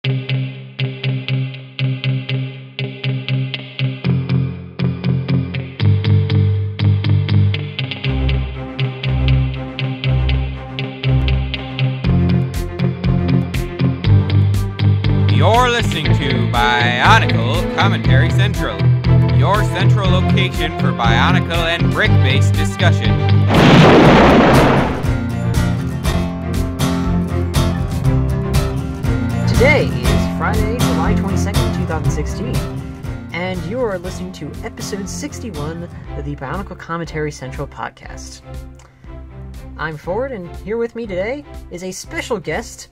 You're listening to Bionicle Commentary Central, your central location for Bionicle and brick-based discussion. Today is Friday, July 22nd, 2016, and you are listening to episode 61 of the Bionicle Commentary Central podcast. I'm Ford, and here with me today is a special guest,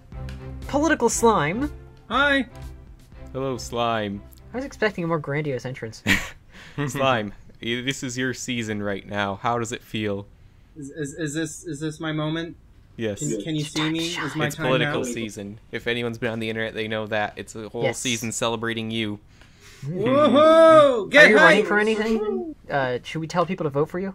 Political Slime. Hi! Hello, Slime. I was expecting a more grandiose entrance. Slime, this is your season right now. How does it feel? Is this my moment? Yes. Can you see me? Is my It's time political now? season. If anyone's been on the internet, they know that. It's a whole Yes. season celebrating you. Woohoo! Are Get you running hyped! for anything? Should we tell people to vote for you?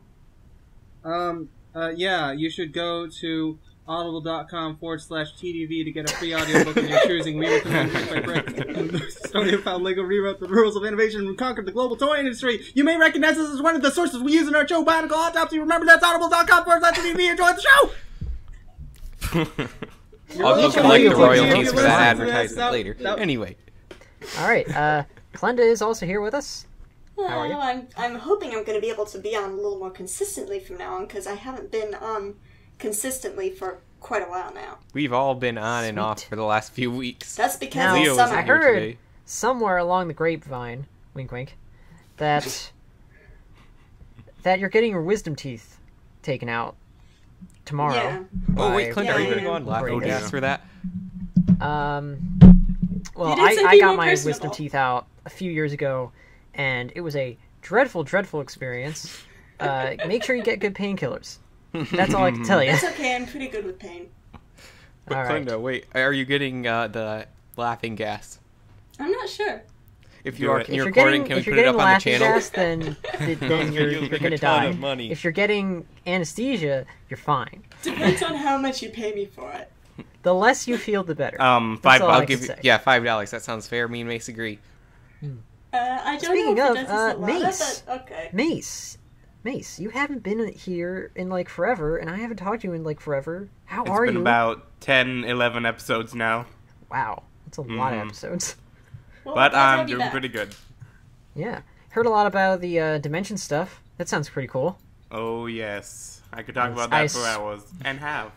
Yeah, you should go to audible.com/TDV to get a free audiobook of your choosing. We recommend brick by brick. Estonia found Lego rewrote the rules of innovation and conquered the global toy industry. You may recognize this as one of the sources we use in our show, Bionicle Autopsy. Remember, that's audible.com/TDV. Enjoy the show! I'll collect the royalties for that advertisement later. Nope. Anyway. Alright, Klenda is also here with us. How are you? I'm hoping I'm going to be able to be on a little more consistently from now on, because I haven't been on consistently for quite a while now. We've all been on and off for the last few weeks. That's because Now, it's Leo summer. isn't I here heard today. somewhere along the grapevine, wink wink, that you're getting your wisdom teeth taken out tomorrow. Yeah. Oh wait, by- Klenda, are you going to Yeah. go on live Great. podcast for that? Well, You did say I be got more my personable. wisdom teeth out a few years ago, and it was a dreadful, dreadful experience. Make sure you get good painkillers. That's all I can tell you. That's okay, I'm pretty good with pain. But All right. Klenda, wait, are you getting the laughing gas? I'm not sure. If you Do are, it. can If you you're record it? getting, Can we if you're put it getting up on the laughing channel? gas, then you're You'll make gonna a ton die. of money. If you're getting anesthesia, you're fine. Depends on how much you pay me for it. The less you feel, the better. Five That's all I I'll can give you, say. yeah, $5. That sounds fair. Me and Mace agree. I don't Speaking know of, if it does this a lot, Mace. but okay. Mace, you haven't been here in like forever, and I haven't talked to you in like forever. How It's are been you? about 10, 11 episodes now, Wow, that's a lot of episodes. Well, but glad to I'm have you doing back. pretty good. Yeah, heard a lot about the dimension stuff. That sounds pretty cool. Oh yes, I could talk about I that for hours, and have.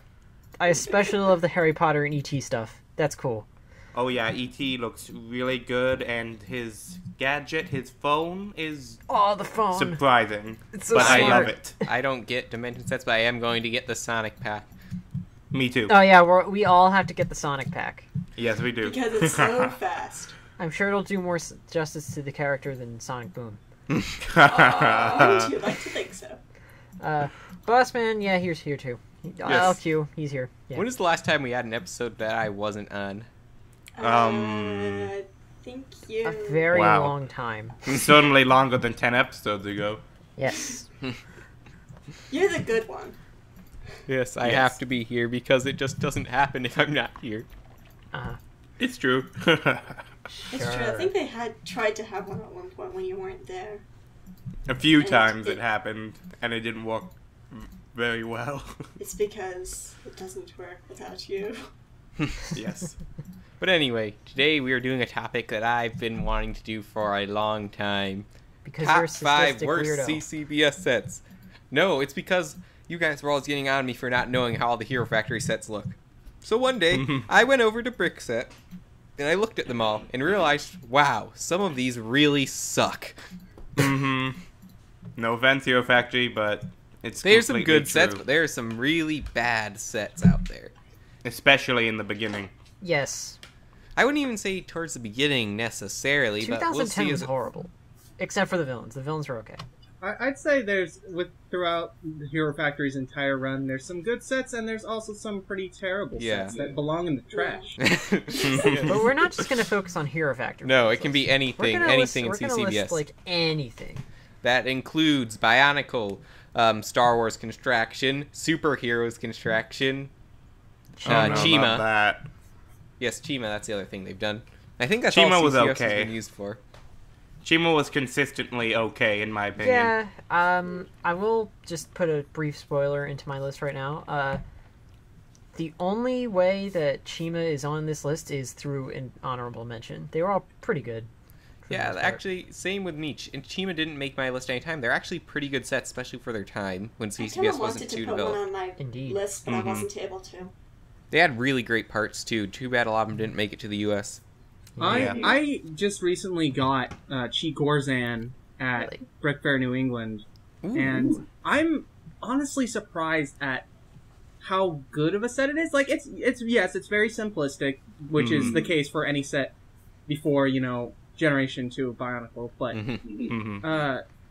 I especially love the Harry Potter and ET stuff. That's cool. Oh yeah, E.T. looks really good, and his gadget, his phone, is Oh, the phone. surprising. It's so but I smart. love it. I don't get dimension sets, but I am going to get the Sonic pack. Me too. Oh yeah, we all have to get the Sonic pack. Yes, we do. Because it's so fast. I'm sure it'll do more justice to the character than Sonic Boom. Wouldn't you like to think so? Bossman, yeah, he's here too. LQ, he's here. Yeah. When is the last time we had an episode that I wasn't on? I think you... A very Wow. long time. Certainly longer than 10 episodes ago. Yes. You're the good one. Yes, I Yes. have to be here because it just doesn't happen if I'm not here. It's true. It's true. I think they had tried to have one at one point when you weren't there. A few And times it- it happened, and it didn't work very well. It's because it doesn't work without you. Yes. But anyway, today we are doing a topic that I've been wanting to do for a long time. Because you're a Top 5 sadistic worst weirdo. CCBS sets. No, it's because you guys were always getting on me for not knowing how all the Hero Factory sets look. So one day, I went over to Brickset, and I looked at them all, and realized, wow, some of these really suck. Mm-hmm. No offense, Hero Factory, but it's There's some completely good sets, true. but there are some really bad sets out there. Especially in the beginning. Yes. I wouldn't even say towards the beginning necessarily, but we'll 2010 see was as horrible. Except for the villains. The villains were okay. I'd say throughout the Hero Factory's entire run, there's some good sets, and there's also some pretty terrible Yeah. sets that belong in the trash. But we're not just going to focus on Hero Factory. No, it can be We're anything, gonna anything list, in we're gonna CCBS. list, like, anything. That includes Bionicle, Star Wars Construction, Superheroes Construction, I don't know Chima. about that. Yes, Chima, that's the other thing they've done. I think that's Chima all was CCBS okay. has been used for. Chima was consistently okay, in my opinion. Yeah, I will just put a brief spoiler into my list right now. The only way that Chima is on this list is through an honorable mention. They were all pretty good. Yeah, actually, same with me. And Chima didn't make my list anytime. They're actually pretty good sets, especially for their time, when I kind CCBS of wasn't wanted to too put developed. one on my Indeed. list, but I wasn't able to. They had really great parts, too. Too bad a lot of them didn't make it to the U.S. Yeah. I just recently got Chi Gorzan at Really? Brick Fair, New England, Ooh. and I'm honestly surprised at how good of a set it is. Like, it's very simplistic, which is the case for any set before, Generation 2 of Bionicle, but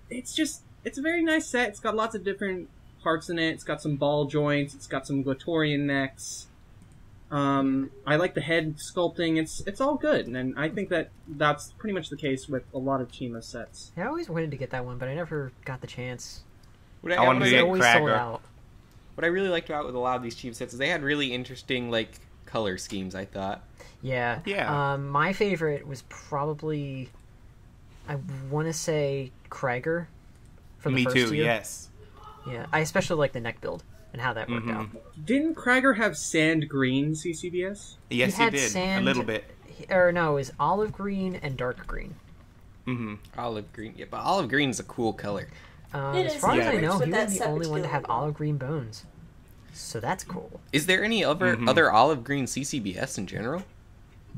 it's a very nice set. It's got lots of different parts in it. It's got some ball joints. It's got some Glatorian necks. I like the head sculpting. It's all good, and I think that's pretty much the case with a lot of Chima sets. I always wanted to get that one, but I never got the chance. I wanted to It's get always sold Kragger. out. What I really liked about with a lot of these Chima sets is they had really interesting, color schemes, I thought. Yeah. Yeah. My favorite was probably, I want to say, Kragger. From the Me first too, year. yes. Yeah, I especially like the neck build and how that worked out. Didn't Kragger have sand green CCBS? Yes, he had did. sand- A little bit. Or no, it was olive green and dark green. Olive green. Yeah, but olive green is a cool color. It As is, far yeah. as I It know, works with he that was the set only one to have particularly well. olive green bones. So that's cool. Is there any other olive green CCBS in general?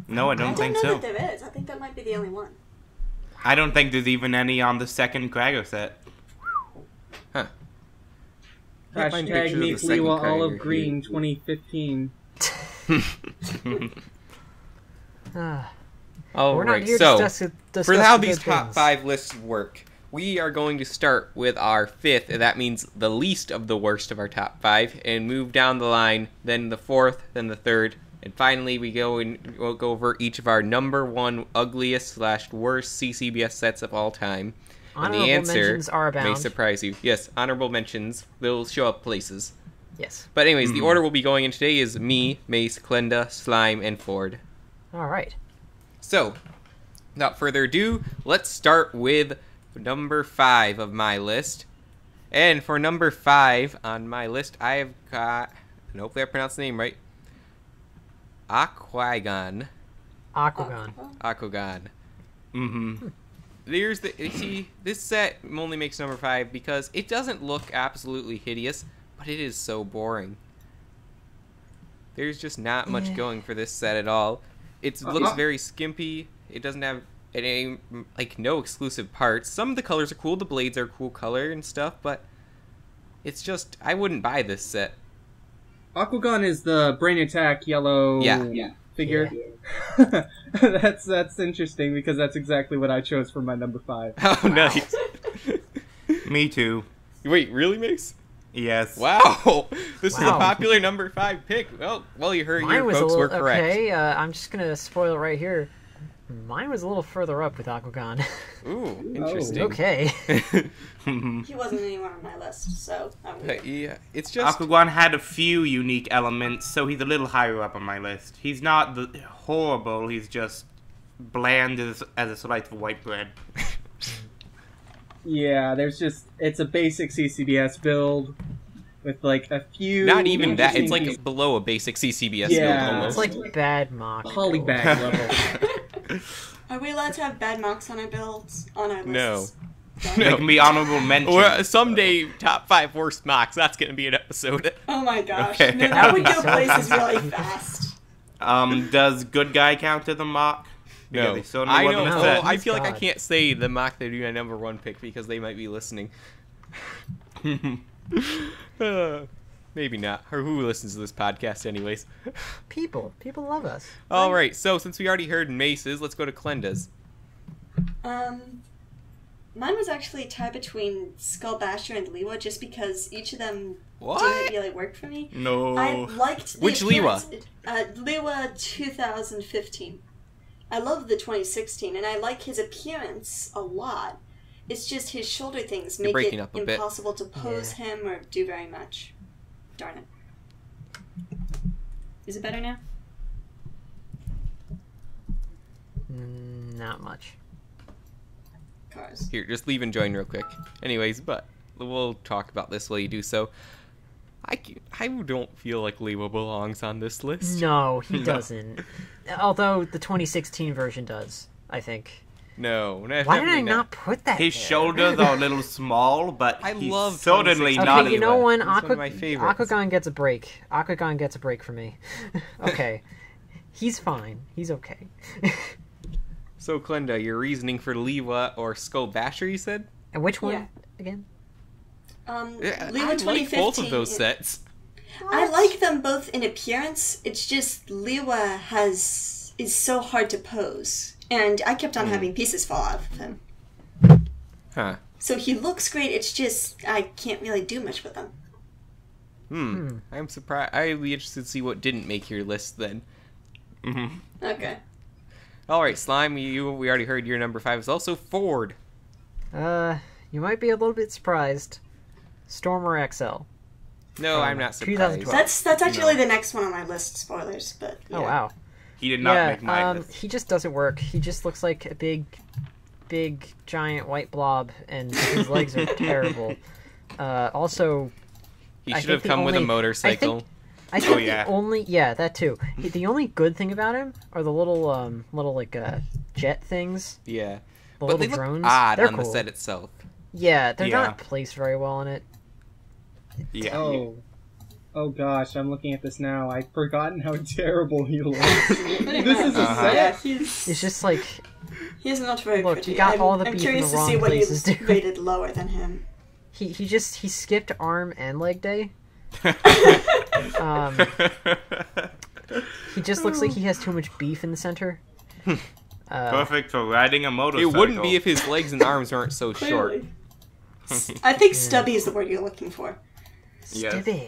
No, I I don't don't think know so. that there is. I think that might be the only one. I don't think there's even any on the second Kragger set. Huh. Can't find pictures Hashtag of the Meek second Lewa Kragger Olive here. Green 2015. All We're not right, here so to discuss for how the these good top things. 5 lists work, we are going to start with our 5th, and that means the least of the worst of our top 5, and move down the line, then the 4th, then the 3rd, and finally we'll go over each of our number 1 ugliest / worst CCBS sets of all time. And Honorable the answer mentions are may abound. surprise you. Yes, honorable mentions. They'll show up places. Yes. But anyways, the order we'll be going in today is me, Mace, Klenda, Slime, and Ford. All right. So, without further ado, let's start with number 5 of my list. And for number 5 on my list, I've got, and hopefully I pronounced the name right, Aquagon. Aquagon. This set only makes number 5 because it doesn't look absolutely hideous, but it is so boring. There's just not much going for this set at all. It looks very skimpy. It doesn't have any, no exclusive parts. Some of the colors are cool. The blades are a cool color and stuff, but it's just, I wouldn't buy this set. Aquagon is the Brain Attack yellow figure. That's interesting because that's exactly what I chose for my number 5. Oh, nice. Me too. Wait, really, Mace? Yes. Wow, this is a Wow. popular number 5 pick. Well, you heard Mine your was folks a were little correct. okay. I'm just gonna spoil it right here. Mine was a little further up with Aquagon. Ooh, interesting. Okay. He wasn't anywhere on my list, so I would. Yeah, it's just Aquagon had a few unique elements, so he's a little higher up on my list. He's not horrible, he's just bland as a slice of white bread. Yeah, it's a basic CCBS build with a few. not even that. It's interesting below a basic CCBS Yeah. build It's almost. like bad mock. polybag level. Are we allowed to have bad marks on our builds? On our No. lists? They can be honorable mentions. Or someday, top 5 worst mocks. That's going to be an episode. Oh my gosh. Okay. No, that would go So places really fast. Does Good Guy count as a mock? Because No, he certainly I wasn't know. a Oh, set. I feel like I God. can't say the mock they do my number 1 pick because they might be listening. Maybe not. Or who listens to this podcast, anyways? People love us. All right. So since we already heard Mace's, let's go to Klenda's. Mine was actually tied between Skull Basher and Lewa just because each of them What? didn't really work for me. No. I liked the Which Lewa? appearance- Lewa 2015. I love the 2016, and I like his appearance a lot. It's just his shoulder things You're make breaking it up a bit. impossible to pose him or do very much. Darn it. Is it better now? Not much. Cars. Here, just leave and join real quick. Anyways, but we'll talk about this while you do so. I don't feel like Leo belongs on this list. No, he doesn't. Although the 2016 version does, I think. No, Why did I not put that His there? shoulders are a little small, but I he's love certainly 26. not Okay, you know evil. when He's one of my favorites. Aquagon gets a break. Aquagon gets a break for me. Okay. He's fine. He's okay. So, Klenda, your reasoning for Lewa or Skull Basher, you said? And which one Yeah. again? Yeah, Leo I 2015. like both of those sets. I like them both in appearance. It's just Lewa is so hard to pose, and I kept on having pieces fall off of him. Huh. So he looks great. It's just I can't really do much with him. I'm surprised. I'd be interested to see what didn't make your list then. Okay. Alright, Slime, we already heard your number 5 is also Ford. You might be a little bit surprised. Stormer XL. No, I'm not surprised. 2012. That's actually the next one on my list. Spoilers, but yeah. Oh wow. He did not make my list. He just doesn't work. He just looks like a big, giant white blob, and his legs are terrible. Also, He I should have think the come with a only- motorcycle. I think yeah. that too. The only good thing about him are the little like jet things, Yeah. the But little they look drones. odd They're on cool. the set itself. Yeah, they're Yeah. not placed very well in it. Yeah. Oh gosh, I'm looking at this now. I've forgotten how terrible he looks. Pretty This much. is a set? Yeah, It's just like he's not very Look, pretty. you got all the I'm beef in curious the to see wrong what places, you dude. rated lower than him. he skipped arm and leg day. He just looks like he has too much beef in the center. Perfect for riding a motorcycle. It wouldn't be if his legs and arms weren't so short. Clearly. I think stubby is the word you're looking for. Yes. Stibby.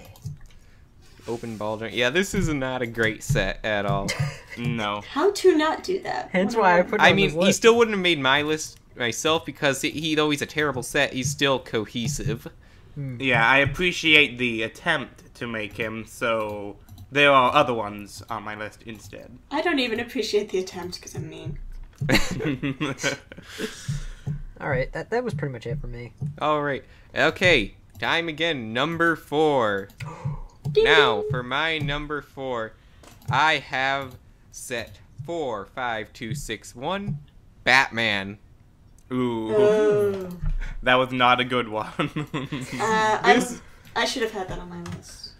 Open ball joint. Yeah, this is not a great set at all. No. How to not do that? Hence why I put it I on mean, this he list. still wouldn't have made my list myself because though he's a terrible set, he's still cohesive. Yeah, I appreciate the attempt to make him, so there are other ones on my list instead. I don't even appreciate the attempt because I'm mean. All right, that was pretty much it for me. All right. Okay. Time again. Number 4. Now, for my number 4, I have set 4, 5, 2, 6, 1. Batman. Ooh. Oh. That was not a good one. I should have had that on my list.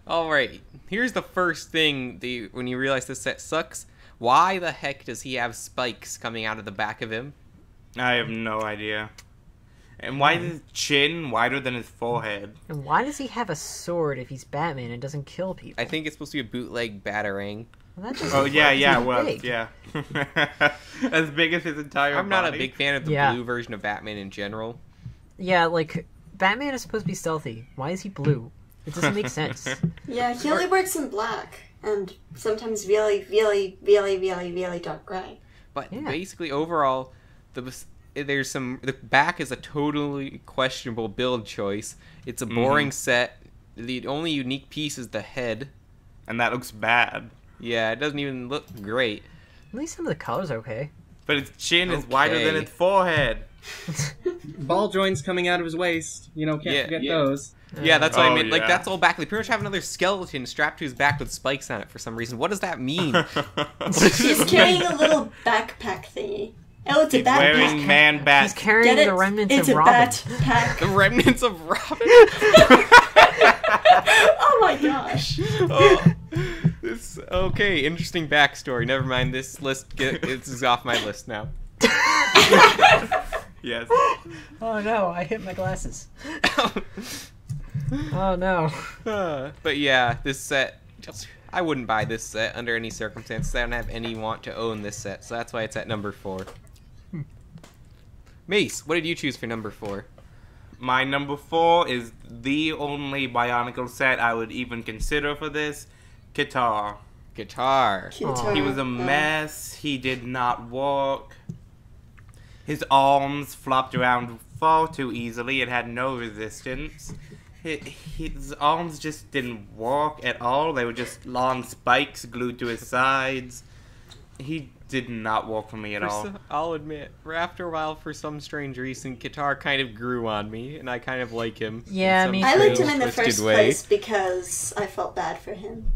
All right. Here's the first thing when you realize this set sucks. Why the heck does he have spikes coming out of the back of him? I have no idea. And why is his chin wider than his forehead? And why does he have a sword if he's Batman and doesn't kill people? I think it's supposed to be a bootleg Batarang. Well, that just Oh, looks yeah, like yeah, he's it was, big. yeah. As big as his entire I'm not a body. big fan of the Yeah. blue version of Batman in general. Yeah, like Batman is supposed to be stealthy. Why is he blue? It doesn't make sense. Yeah, he only works in black and sometimes really dark gray. But Yeah. basically, overall, the back is a totally questionable build choice. It's a boring set. The only unique piece is the head. And that looks bad. Yeah, it doesn't even look great. At least some of the colors are okay. But his chin is wider than Okay. his forehead. Ball joints coming out of his waist. You know, can't Yeah. forget Yeah. those. Yeah, that's what I Oh, meant. Like, yeah. that's all back. They pretty much have another skeleton strapped to his back with spikes on it for some reason. What does that mean? He's carrying a little backpack thingy. Oh, it's a He's wearing backpack. man He's bat. carrying Get it? the remnants It's of a Robin. backpack. The remnants of Robin. Oh my gosh. Oh, okay, interesting backstory. Never mind. This list this is off my list now. Yes. Oh no, I hit my glasses. Oh no. But yeah, this set. I wouldn't buy this set under any circumstances. I don't have any want to own this set, so that's why it's at number 4. Mace, what did you choose for number 4? My number 4 is the only Bionicle set I would even consider for this. Guitar. Guitar. Guitar. He was a mess. He did not walk. His arms flopped around far too easily. It had no resistance. His arms just didn't walk at all. They were just long spikes glued to his sides. He did not work for me at all. I'll admit, after a while, for some strange reason, Qatar kind of grew on me, and I kind of like him. Yeah, in some I liked him strange, in the twisted first way. place because I felt bad for him.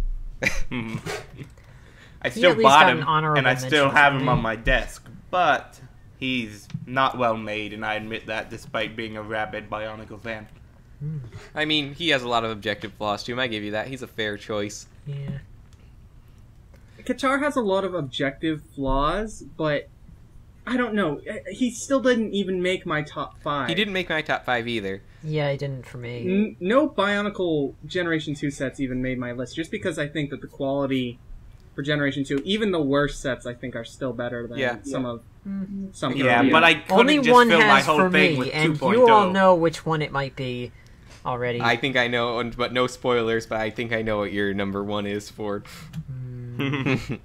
I He still at least bought got an him, honorable and I still mention have from him me. on my desk, but he's not well made, and I admit that despite being a rabid Bionicle fan. I mean, he has a lot of objective flaws to him. I give you that. He's a fair choice. Yeah. Qatar has a lot of objective flaws, but I don't know. He still didn't even make my top 5. He didn't make my top 5 either. Yeah, he didn't for me. No Bionicle Generation 2 sets even made my list, just because I think that the quality for Generation 2, even the worst sets, I think are still better than some of some. Yeah, earlier. but I couldn't Only just one fill my has whole for thing me, with and 2.0. you all know which one it might be already. I think I know, but no spoilers, but I think I know what your number 1 is, Ford. It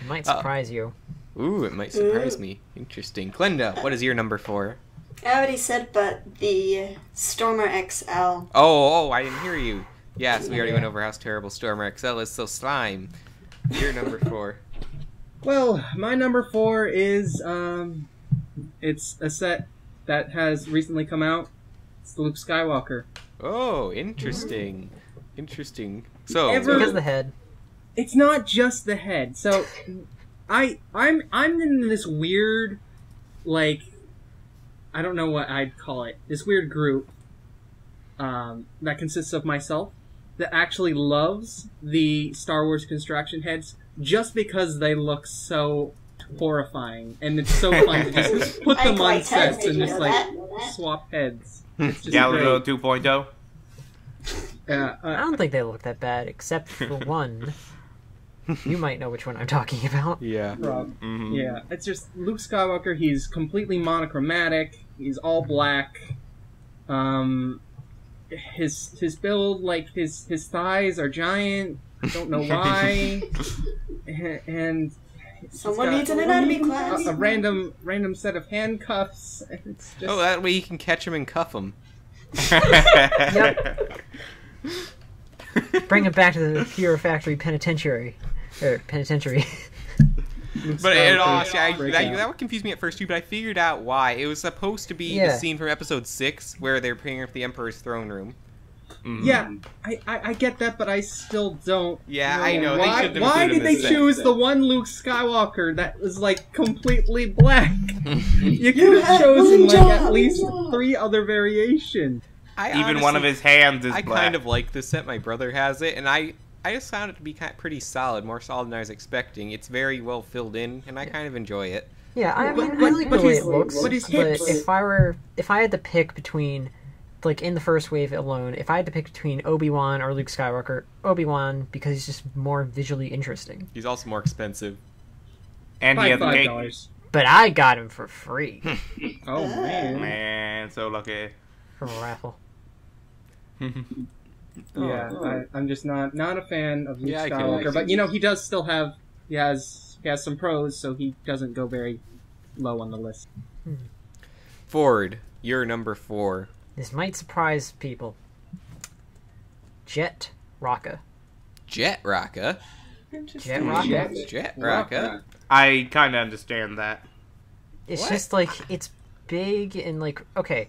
might surprise you. Ooh, it might surprise me. Interesting. Klenda, what is your number 4? I already said, but the Stormer XL. Oh, I didn't hear you. Yes, we already went over how terrible Stormer XL is, so slime. Your number 4. Well, my number 4 is it's a set that has recently come out. It's the Luke Skywalker. Oh, interesting. Interesting. So, Because of the head. It's not just the head. So I'm in this weird, like, I don't know what I'd call it. This weird group that consists of myself that actually loves the Star Wars construction heads just because they look so horrifying, and it's so fun to just put them on sets and just like swap heads. It's just Galileo great. 2.0. I don't think they look that bad, except for one. You might know which one I'm talking about. yeah. Yeah, it's just Luke Skywalker. He's completely monochromatic. He's all black. His build, like his thighs are giant. I don't know why. And Someone got needs an anatomy class. a random set of handcuffs. It's just, Oh, that way you can catch him and cuff him. Yep. Bring him back to the Hero Factory penitentiary. Penitentiary. But it honestly, Breakout. that would confuse me at first too, but I figured out why. It was supposed to be the scene from episode 6 where they're preparing for the Emperor's throne room. Yeah, I get that, but I still don't. Yeah, I know. They Why, shouldn't have why included did they this choose set. the one Luke Skywalker that was like completely black? You could have chosen like at least 3 other variations. Even one of his hands is I black. kind of like this set. My brother has it, and I just found it to be pretty solid, more solid than I was expecting. It's very well filled in, and I kind of enjoy it. Yeah, I mean, But- I like but the way his- it looks. but his But hips- if I had to pick between, like in the first wave alone, if I had to pick between Obi-Wan or Luke Skywalker, Obi-Wan because he's just more visually interesting. He's also more expensive. and he has a cake. $5. But I got him for free Oh man. Man, so lucky. from a raffle. Yeah, I'm just not a fan of Luke Yeah, I can Skywalker. like But you know, he does still have he has some pros, so he doesn't go very low on the list. Ford, you're number 4. This might surprise people. Jet Rocka. Jet Rocka. Jet Rocka. Jet Rocka. I kind of understand that. It's What? just like it's big and like okay.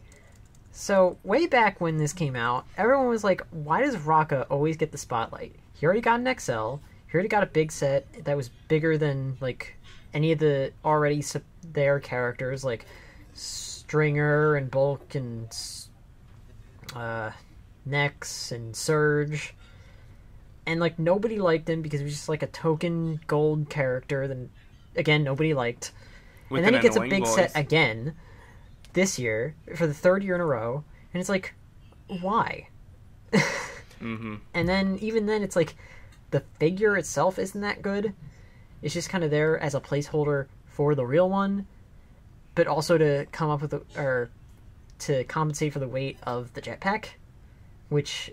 So way back when this came out, everyone was like, "Why does Rocka always get the spotlight? He already got an XL. He already got a big set that was bigger than like any of the already there characters like Stringer and Bulk and Nex and Surge." And like nobody liked him because he was just like a token gold character. Then again, nobody liked. With And then an he gets a annoying big voice. set again this year for the 3rd year in a row, and it's like, why? Mm-hmm. And then even then, it's like the figure itself isn't that good. It's just kind of there as a placeholder for the real one, but also to come up with or to compensate for the weight of the jetpack, which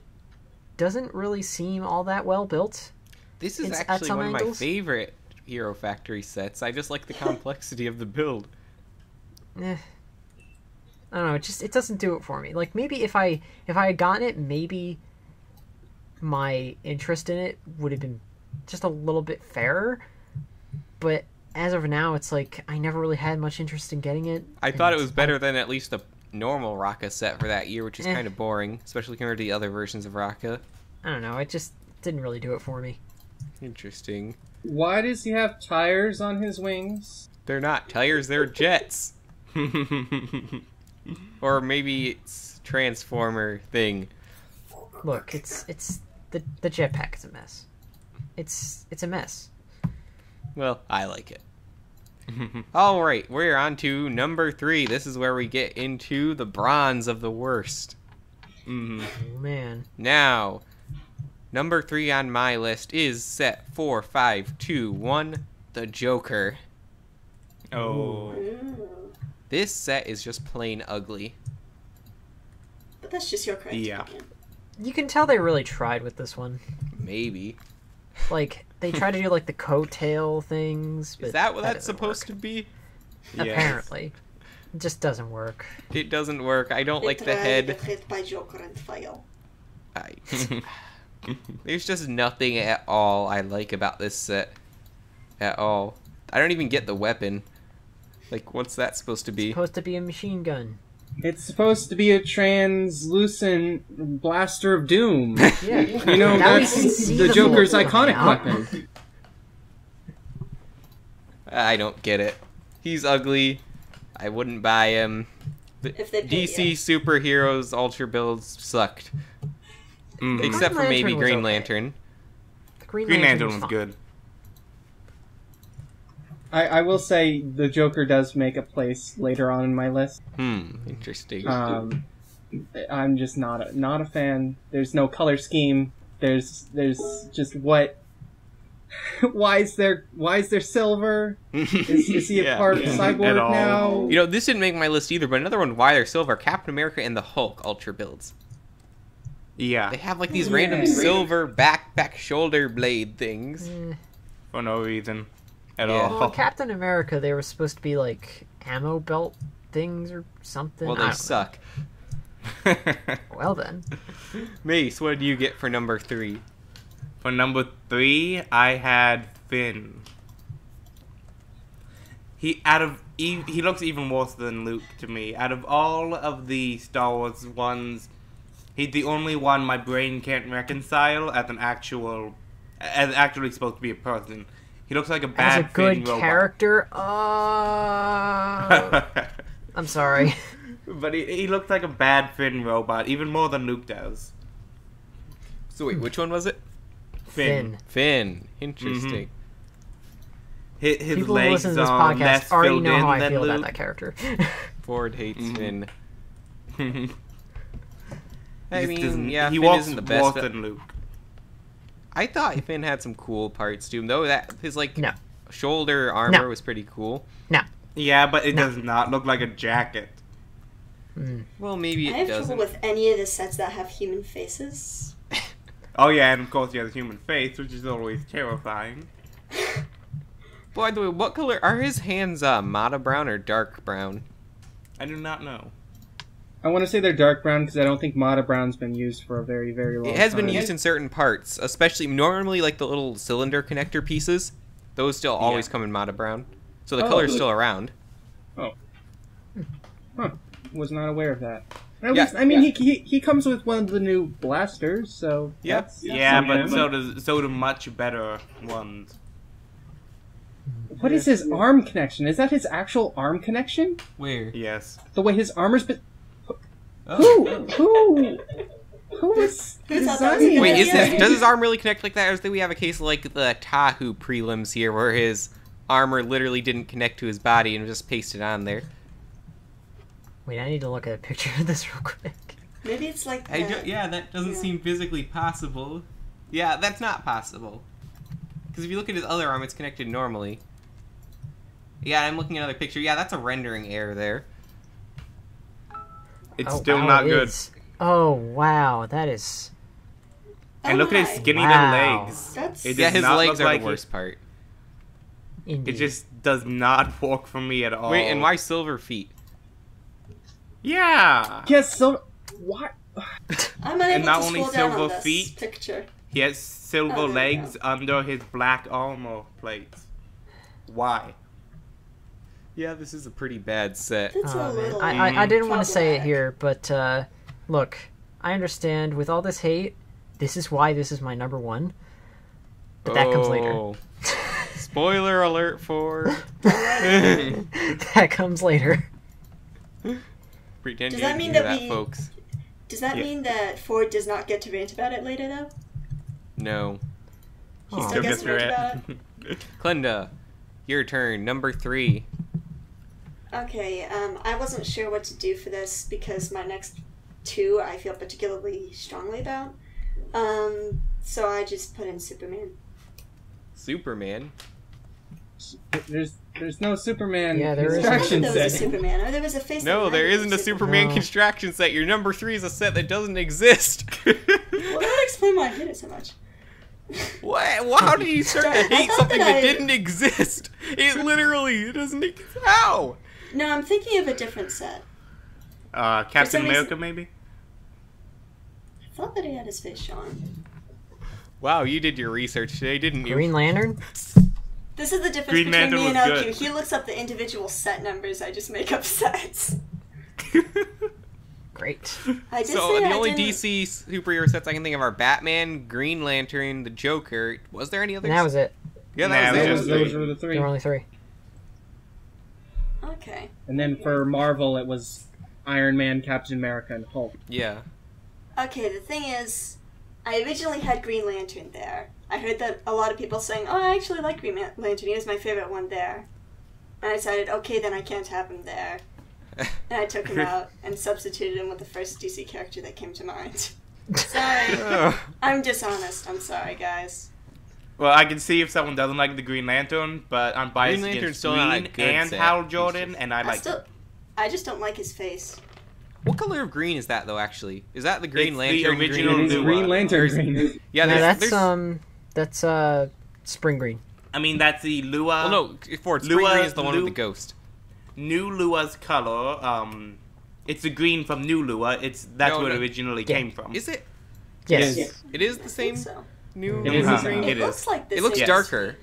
doesn't really seem all that well built. This is It's at actually some one of my angles. favorite Hero Factory sets. I just like the complexity of the build. I don't know. It doesn't do it for me. Like maybe if I had gotten it, maybe my interest in it would have been just a little bit fairer. But as of now, it's like I never really had much interest in getting it. I thought it was better than at least the normal Raka set for that year, which is kind of boring, especially compared to the other versions of Raka. I don't know. It just didn't really do it for me. Interesting. Why does he have tires on his wings? They're not tires, they're jets. Or maybe it's Transformer thing. Look, it's the jetpack is a mess. It's a mess. Well, I like it. Alright, we're on to number 3. This is where we get into the bronze of the worst. Oh, man. Now, number 3 on my list is set 4-5-2-1, the Joker. Oh. This set is just plain ugly. But that's just your correct Yeah. opinion. You can tell they really tried with this one. Maybe. Like, they tried to do, like, the coattail things. But Is that what that's doesn't supposed work. to be? Yes. Apparently. It just doesn't work. It doesn't work. I don't They like the tried head. hit by Joker and fail. There's just nothing at all I like about this set. At all. I don't even get the weapon. Like, what's that supposed to be? Supposed to be a machine gun. It's supposed to be a translucent blaster of doom. Yeah. You know, Now we that's can see the the Joker's bullet iconic now. weapon. I don't get it. He's ugly. I wouldn't buy him. The If they pay DC you. superheroes Ultra builds sucked. Except for Green maybe Lantern was Green okay. Lantern. The Green Green Lantern Lantern was fine. good. I will say the Joker does make a place later on in my list. Interesting. I'm just not a fan. There's no color scheme. There's just what. Why is there silver? Is he a Yeah. part At cyborg all. now? You know, this didn't make my list either, but another one, why they're silver, Captain America and the Hulk Ultra builds. Yeah, They have like these random silver back shoulder blade things. for no reason at Yeah. all. Well, Captain America, they were supposed to be like ammo belt things or something. Well, I they don't suck. know. Well then, Mace, what did you get for number 3? For number 3, I had Finn. He looks even worse than Luke to me. Out of all of the Star Wars ones, he's the only one my brain can't reconcile as actually supposed to be a person. He looks like a as bad a good Finn robot. character, I'm sorry. But he looks like a bad Finn robot, even more than Luke does. So wait, which one was it? Finn. Finn. Interesting. His People who legs listen to this are podcast less already filled know in how I than feel about Luke. that character. Ford hates Finn. I He mean, yeah, he Finn walks isn't the best. worse than Luke. I thought Finn had some cool parts to him, though. That his like No. shoulder armor No. was pretty cool. No. Yeah, but it No. does not look like a jacket. Well, maybe I it have doesn't. trouble with any of the sets that have human faces. Oh yeah, and of course he has a human face, which is always terrifying. By the way, what color are his hands? Mata brown or dark brown? I do not know. I want to say they're dark brown because I don't think Mata Brown's been used for a very, very long time. It has been used in certain parts, especially normally like the little cylinder connector pieces. Those still always Yeah. come in Mata brown, so the Oh. color's still around. Huh. Was not aware of that. At Yeah. least, I mean, he comes with one of the new blasters, so Yeah. that's Yeah, but something. so do much better ones. What is his arm connection? Is that his actual arm connection? Where? Yes. The way his armor's been. Oh. Who was Who thought that was a designing? good Wait, is idea? this, does his arm really connect like that, or do we have a case like the Tahu prelims here, where his armor literally didn't connect to his body and was just pasted on there? Wait, I need to look at a picture of this real quick. Maybe it's like I that. don't, yeah, that doesn't Yeah. seem physically possible. Yeah, that's not possible. Because if you look at his other arm, it's connected normally. Yeah, I'm looking at another picture. Yeah, that's a rendering error there. It's Oh, still wow, not it good. is. Oh, wow, that is... And look at his my. skinny Wow. little legs. That's It Yeah, does his not legs look are like the worst part. Indeed. It just does not work for me at all. Wait, and why silver feet? Yeah. Yes, so what? I'm unable And not to only scroll down on silver this feet. picture. He has silver Oh, there you legs under his black armor plates. Why? Yeah, this is a pretty bad set. That's a Oh, man. little. I didn't want to say it problematic. here, but look, I understand with all this hate, this is why this is my number one. But that comes later. Oh. Spoiler alert for... That comes later. Pretend Does you that didn't mean hear that that, we- folks. Does that Yeah. mean that Ford does not get to rant about it later, though? No. He Aw. still gets to rant about it? Klenda, your turn. Number 3. Okay, I wasn't sure what to do for this because my next 2 I feel particularly strongly about. So I just put in Superman. Superman. There's no Superman Yeah, there isn't. I thought construction there was a setting. Superman, or there was a face. No, that there reminded isn't me a of Superman No. construction set. Your number 3 is a set that doesn't exist. Well, that would explain why I hate it so much. What? Well, how did you start to I hate thought something that that I- didn't exist? It doesn't exist. How? No, I'm thinking of a different set. Captain some reason- America, maybe? I thought that he had his face shown. Wow, you did your research today, didn't you? Green Lantern? This is the difference Green between Lantern me and was LQ. good. He looks up the individual set numbers. I just make up sets. Great. I did So say the I only didn't... DC superhero sets I can think of are Batman, Green Lantern, the Joker. Was there any others? And that was it. Yeah, Nah, that was it it. was Those were the 3. There were only 3. Okay. And then for Marvel, it was Iron Man, Captain America, and Hulk. Yeah. Okay, the thing is, I originally had Green Lantern there. I heard that a lot of people saying, oh, I actually like Green Lantern. He was my favorite one there. And I decided, okay, then I can't have him there. And I took him out and substituted him with the first DC character that came to mind. Sorry. Oh. I'm dishonest. I'm sorry, guys. Well, I can see if someone doesn't like the Green Lantern, but I'm biased Green Lantern's against still not a Green good and set. Hal He's Jordan, just- and I like him. I just don't like his face. What color of green is that, though, actually? Is that the Green It's Lantern the original green? It is Lua. Green Lantern green. Yeah, No, there's, that's spring green. I mean, that's the Lua. Well, no, Ford, Spring Lua- Green is the one with Lu- the ghost. New Lua's color. It's the green from New Lua. That's No, where it no. originally Yeah. came from. Is it? Yes. Yes. It is the I same think so. new It is the same. green? It It looks is. like this. It looks Yes. darker.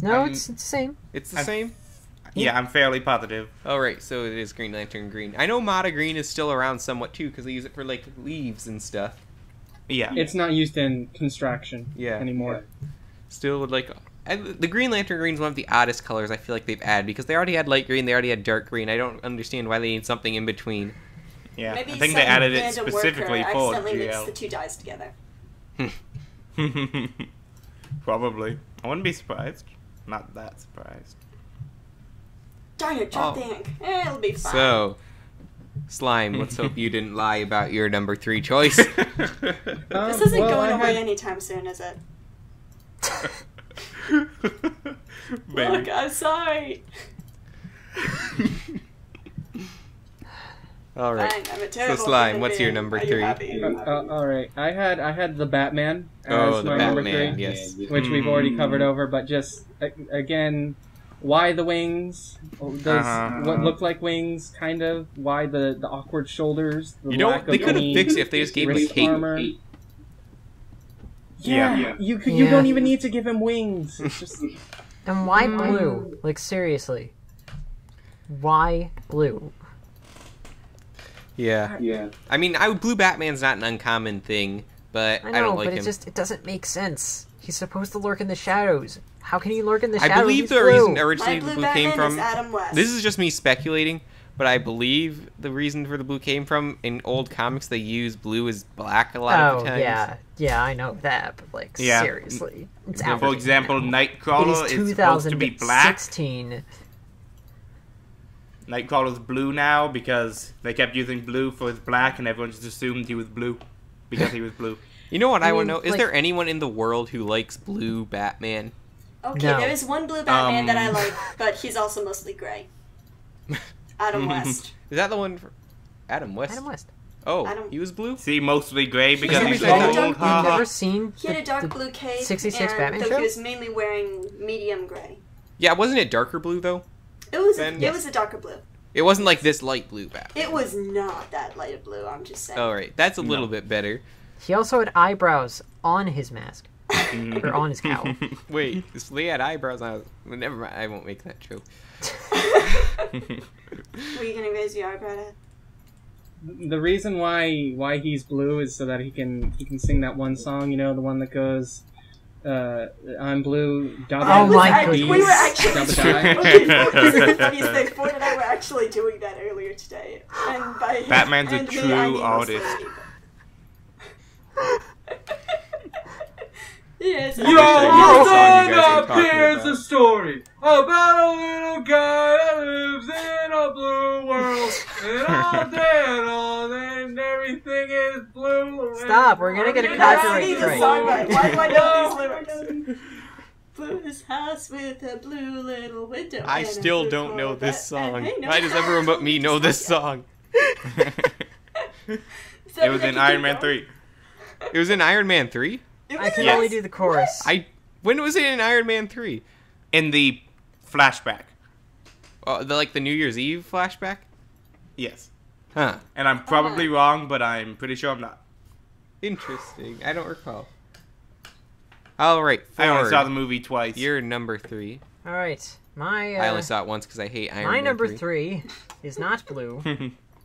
No, I'm- it's the same. It's the I'm- same? Yeah, I'm fairly positive. Oh, right, so it is Green Lantern green. I know Mata green is still around somewhat, too, because they use it for, like, leaves and stuff. Yeah. It's not used in construction Yeah. anymore. Still would like... the Green Lantern green is one of the oddest colors I feel like they've added, because they already had light green, they already had dark green. I don't understand why they need something in between. Yeah. Maybe I think they some added it random specifically worker for accidentally mixed the GL. 2 dyes together. Probably. I wouldn't be surprised. Not that surprised. Darn it, drop Oh. the ink. It'll be fine. So, Slime, let's hope you didn't lie about your number 3 choice. This isn't well, going I away had- anytime soon, is it? Maybe. Look, I'm sorry. Alright. Fine, I'm a terrible Slime, human what's your being. number Are you 3? happy? All right, I had the Batman as Oh, the my number Batman, 3, yes. which we've already covered over. But just again, why the wings? Does Uh-huh. what look like wings? Kind of. Why the awkward shoulders? The You know, lack they of could have any fixed it if they just gave him a wrist cape. armor. Yeah. Yeah, you Yeah. don't even need to give him wings. It's just And why blue? Like, seriously. Why blue? Yeah. yeah. I mean, Blue Batman's not an uncommon thing, but I I, know, don't like but him. it doesn't make sense. He's supposed to lurk in the shadows. How can he lurk in the I shadows? believe He's the blue. reason My originally blue the blue Batman came is from... Adam West. This is just me speculating, but I believe the reason for the blue came from, in old comics, they use blue as black a lot of Oh, the times. yeah, I know that, but like, Yeah. seriously. It's For out. For example, It Nightcrawler is is supposed to be black. 2016. Nightcrawler's blue now because they kept using blue for his black, and everyone just assumed he was blue because he was blue. You know what I, I want to mean, know? Is like- there anyone in the world who likes blue Batman? Okay, No. there is one blue Batman that I Um. like, but he's also mostly gray. Adam West. Is that the one for Adam West? Adam West. Oh, Adam- he was blue? See, mostly gray because Yeah, he's but old. you've You've Ha ha. never seen He had a dark the blue cape, 66 and Batman though show? he was mainly wearing medium gray. Yeah, wasn't it darker blue, though? It was Then- it was a darker blue. It wasn't like this light blue Batman. It was not that light of blue. I'm just saying. Oh, right. That's a little bit better. He also had eyebrows on his mask. Or on his cowl. Wait, so they had eyebrows on. Well, never mind. I won't make that joke. Were you gonna raise your eyebrow? The reason why he's blue is so that he can sing that one song, you know, the one that goes, I'm blue, Oh my goodness. We were actually Ford and I were actually doing that earlier today. And by Batman's a and me, I true mean artist. Yes. Yo, then here's a story about a little guy that lives in a blue world, and all day long, and everything is blue. Stop, we're gonna get a copyright strike. Why do I know these lyrics? Blue's house with a blue little window. I and a still blue don't know this Corvette, song. and I know Why does everyone but me know this song? So It was I in can Iron keep Man going? 3. It was in Iron Man 3? I can Yes. only do the chorus. When was it in Iron Man 3? In the flashback. The New Year's Eve flashback? Yes. Huh. And I'm probably wrong, but I'm pretty sure I'm not. Interesting. I don't recall. Alright, I only Ford. saw the movie twice. You're number 3. All right, I only saw it once because I hate Iron my Man number 3. 3 is not blue,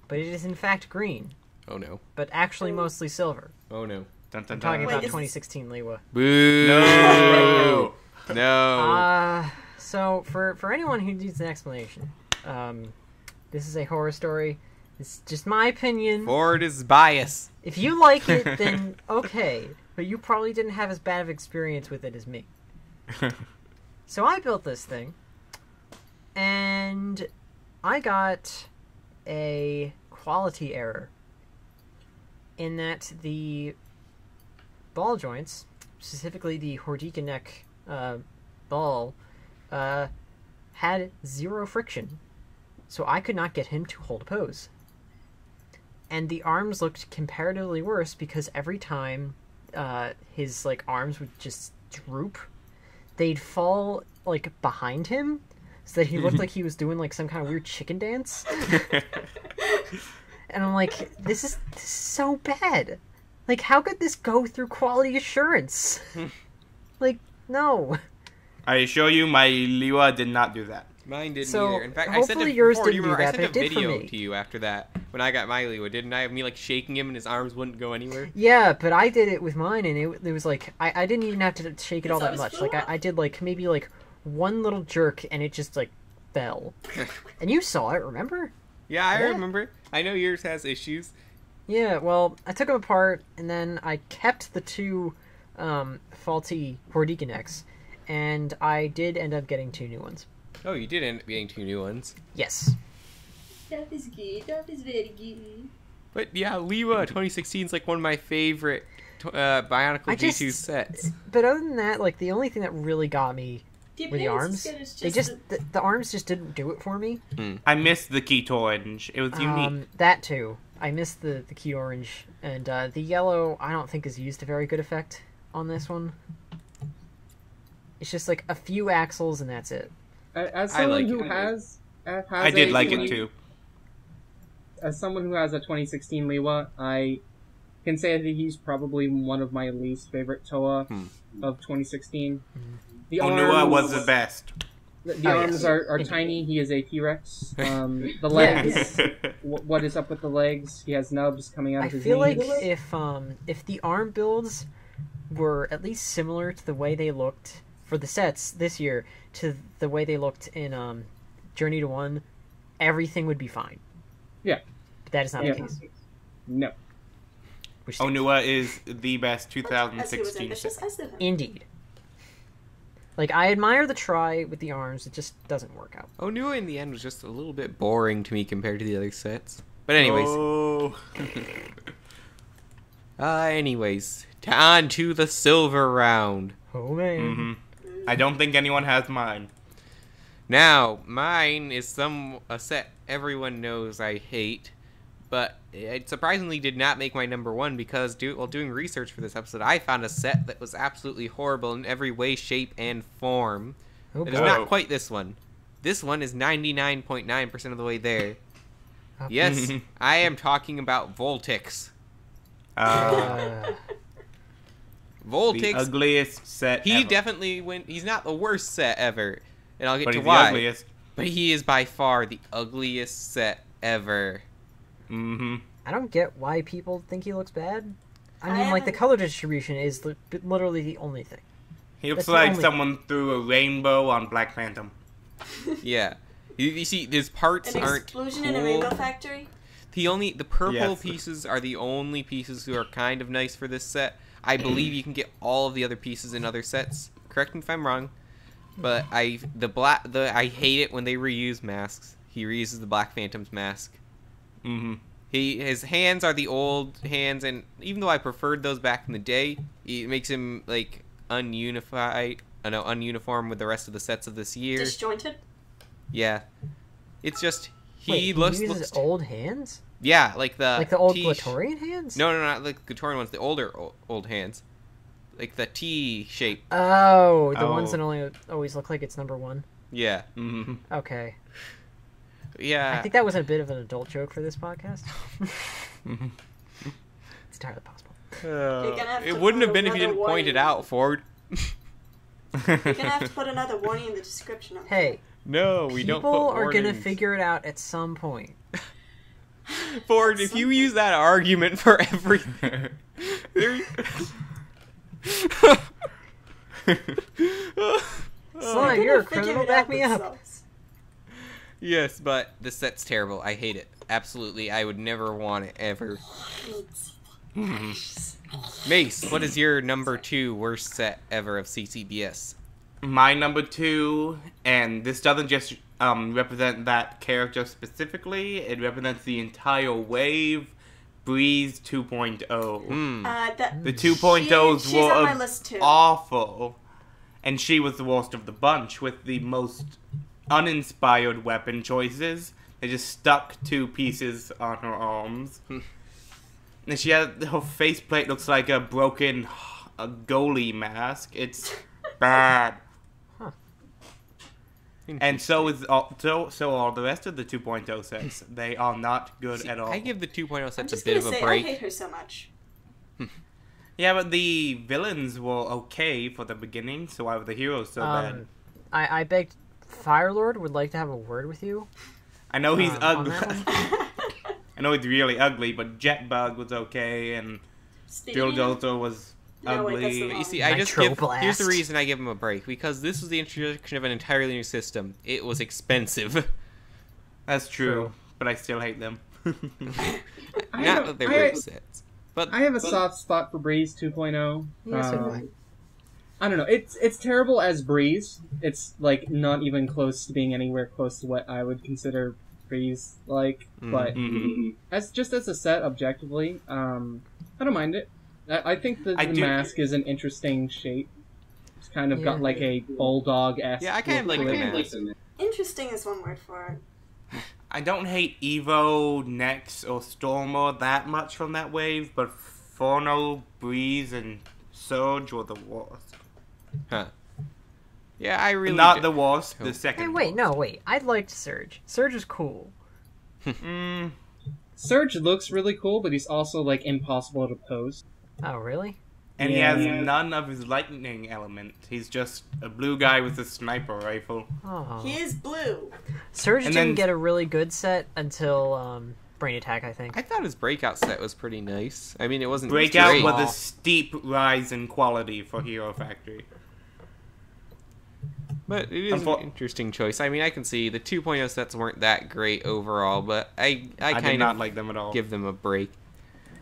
but it is in fact green, Oh no. but actually mostly silver. Oh no. Dun, dun, I'm talking dun. about Wait, is 2016 Liwa. Boo! No! No. So for anyone who needs an explanation, this is a horror story. It's just my opinion. Ford is biased. If you like it, then okay, but you probably didn't have as bad of experience with it as me. So I built this thing, and I got a quality error in that the ball joints, specifically the Hordika ball, had 0 friction, so I could not get him to hold a pose. And the arms looked comparatively worse because every time his arms would just droop, they'd fall behind him, so that he looked like he was doing some kind of weird chicken dance. And I'm like, this is so bad. How could this go through quality assurance? No. I assure you, my Liwa did not do that. Mine didn't So, either. In fact, I sent hopefully it yours before. Do you didn't do remember? that, I but sent a it did for video me. to you after that when I got my Liwa, didn't I? Of me shaking him and his arms wouldn't go anywhere. Yeah, but I did it with mine, and it was I didn't even have to shake it all that It's much. always I did maybe one little jerk, and it just fell. And you saw it, remember? Yeah, I Yeah. remember. I know yours has issues. Yeah, well, I took them apart, and then I kept the 2 faulty Hordika necks, and I did end up getting 2 new ones. Oh, you did end up getting 2 new ones. Yes. That is good. That is very good. But yeah, Liwa 2016 is one of my favorite Bionicle I G2 just- sets. But other than that, the only thing that really got me were the arms. They the arms just didn't do it for me. I missed the Keat Orange. It was unique. That too. I missed the key orange, and the yellow I don't think is used to very good effect on this one. It's just a few axles and that's it. As I someone like who it. has I did like it too. As someone who has a 2016 Liwa, I can say that he's probably one of my least favorite Toa of 2016. The Onua was the best. The arms yes. are tiny. He is a T-Rex. The legs. What is up with the legs? He has nubs coming out I of his feel knees. if the arm builds were at least similar to the way they looked for the sets this year to the way they looked in Journey to One, everything would be fine. Yeah. But that is not the case. No. Which Onua is the best As he was 2016 ambitious set. as the Indeed. I admire the try with the arms, it just doesn't work out. Onua in the end was just a little bit boring to me compared to the other sets. But anyways. Oh. Anyways. On to the silver round. Oh man. Mm-hmm. I don't think anyone has mine. Now, mine is a set everyone knows I hate, but it surprisingly did not make my number 1 because while doing research for this episode, I found a set that was absolutely horrible in every way, shape, and form. Oh, It is boy. not quite this one. This one is 99.9% of the way there. Oh, Yes, I am talking about Voltix. The Voltix, ugliest set he ever. definitely he's not the worst set ever, and I'll get But to he's the why. ugliest. But he is by far the ugliest set ever. Mm-hmm. I don't get why people think he looks bad. I I mean, like, the haven't- color distribution is literally the only thing. He looks That's the like only- someone threw a rainbow on Black Phantom. Yeah. You see, his parts An aren't explosion cool. in a rainbow factory? The purple Yes. pieces are the only pieces who are kind of nice for this set. I believe you can get all of the other pieces in other sets. Correct me if I'm wrong. But I hate it when they reuse masks. He reuses the Black Phantom's mask. Mm-hmm. His hands are the old hands, and even though I preferred those back in the day, it makes him like ununiform with the rest of the sets of this year. Disjointed? Yeah, it's just Wait, he uses looks old hands? yeah like the old T- Glatorian hands? No, not like the Glatorian ones. The older old hands, like the T shape. Oh, the Oh. ones that only always look like it's number one. Yeah, Mm-hmm. Okay. yeah. I think that was a bit of an adult joke for this podcast. Mm-hmm. It's entirely possible. You're gonna have It to wouldn't put have been if you another didn't point it warning. out, Ford. You're gonna have to put another warning in the description of Hey, No, we don't. people put are gonna warnings. figure it out at some point. Ford, if you use that argument for everything, there- Slime, you're a criminal, back me up. Yes, but the set's terrible. I hate it. Absolutely, I would never want it ever. Mace, what is your number 2 worst set ever of CCBS? My number 2, and this doesn't just represent that character specifically, it represents the entire wave, Breeze 2.0. Hmm. The 2.0s she's were on my list too. awful, and she was the worst of the bunch with the most uninspired weapon choices. They just stuck 2 pieces on her arms. And she had her faceplate looks like a broken goalie mask. It's bad. Huh. And so is all the rest of the 2.0 sets. They are not good See, at all. I give the 2.0 I'm sets a just bit gonna of a say, I break. hate her so much. Yeah, but the villains were okay for the beginning, so why were the heroes so bad? I begged Firelord would like to have a word with you. I know he's on ugly. that one. I know he's really ugly, but Jetbug was okay, and Speaking Dildozer was No, wait, that's ugly. the wrong- You see, I just Nitro give. Blast. Here's the reason I give him a break, because this was the introduction of an entirely new system. It was expensive. That's true, True. but I still hate them. Not that they're great sets, but I have a soft spot for Breeze 2.0. Yes, so do I. I don't know. It's terrible as Breeze. It's like not even close to being anywhere close to what I would consider Breeze like. But Mhm. as a set objectively, I don't mind it. I think the I do- mask is an interesting shape. It's kind of got Yeah. like a bulldog-esque. yeah, I kind of like the look to it. mask. Interesting is one word for it. I don't hate Evo, Nex, or Stormer that much from that wave, but Forno, Breeze, and Surge were the worst. Huh. Yeah, I really Not do- the worst, Oh. the Hey, second wait, no, wait. I liked Surge. Surge is cool. Mm, Surge looks really cool, but he's also like impossible to pose. Oh, really? and Yeah. he has none of his lightning element. He's just a blue guy with a sniper rifle. Oh. He is blue. Surge And didn't then- get a really good set until Brain Attack, I think. I thought his breakout set was pretty nice. I mean, it wasn't Breakout great. with a steep rise in quality for Hero Factory. But it is an interesting choice. I mean, I can see the 2.0 sets weren't that great overall, but I I did kind not of like them at all. give them a break.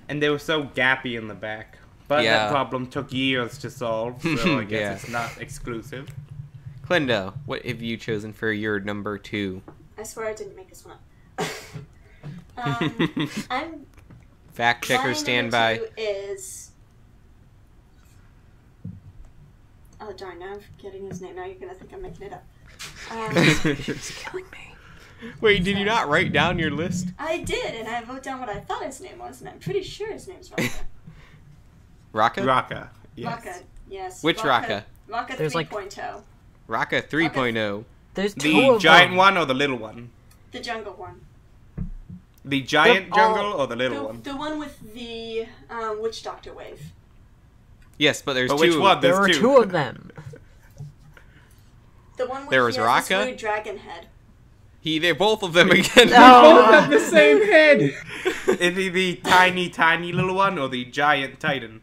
And they were so gappy in the back. But Yeah. that problem took years to solve, so I guess Yeah. it's not exclusive. Klenda, what have you chosen for your number 2? I swear I didn't make this one up. I'm Fact checker my standby. number 2 is. Oh darn! Now I'm forgetting his name. Now you're gonna think I'm making it up. It's killing me. Wait, did you not write down your list? I did, and I wrote down what I thought his name was, and I'm pretty sure his name's Raka. Raka? Raka. Yes. Raka, yes. Which Raka? Raka There's, like- 3.0. Raka 3.0. There's two The of giant them. one or the little one? The jungle one. The giant They're all- jungle or the little one? The one with the witch doctor wave. Yes, but there's But two. which one? There There's were two. two of them. The one with There was he has this Raka? weird dragon head. They're both of them again. Both have the same head. Is he the tiny little one or the giant titan?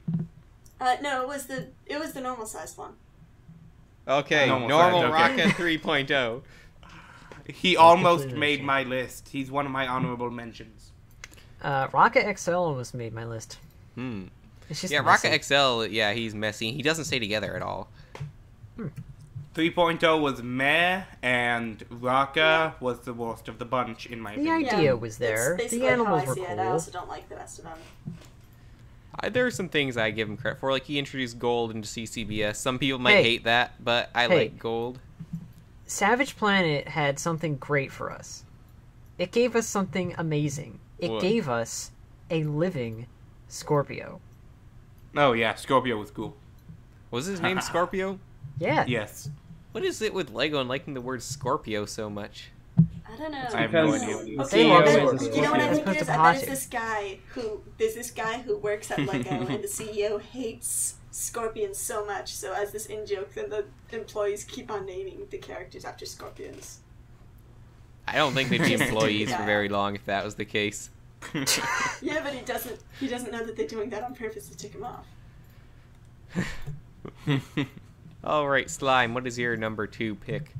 No, it was the normal sized one. Okay, Normal normal size, okay. Rocket 3.0. He almost completely made changed. my list. He's one of my honorable mentions. Rocket XL almost made my list. Hmm. It's just Yeah, messy. Rocket XL, yeah, he's messy. He doesn't stay together at all. 3.0 was meh, and Raka was the worst of the bunch, in my The opinion. idea was there. It's The basically animals how were I see it. I cool. also don't like the rest of them. There are some things I give him credit for, like he introduced gold into CCBS. Some people might Hey. hate that, but I Hey. like gold. Savage Planet had something great for us. It gave us something amazing. It What? gave us a living Scorpio. Oh yeah, Scorpio was cool. Was his name Scorpio? Yeah. Yes. What is it with Lego and liking the word Scorpio so much? I don't know. I have no Because- idea. Okay, They love I bet- Scorpios. you know what I As think opposed it is? to I bet it's Pilates. there's this guy who works at Lego, and the CEO hates scorpions so much. So as this in joke, then the employees keep on naming the characters after scorpions. I don't think they'd be employees for very long if that was the case. Yeah, but he doesn't know that they're doing that on purpose to tick him off. Alright, Slime, what is your number 2 pick?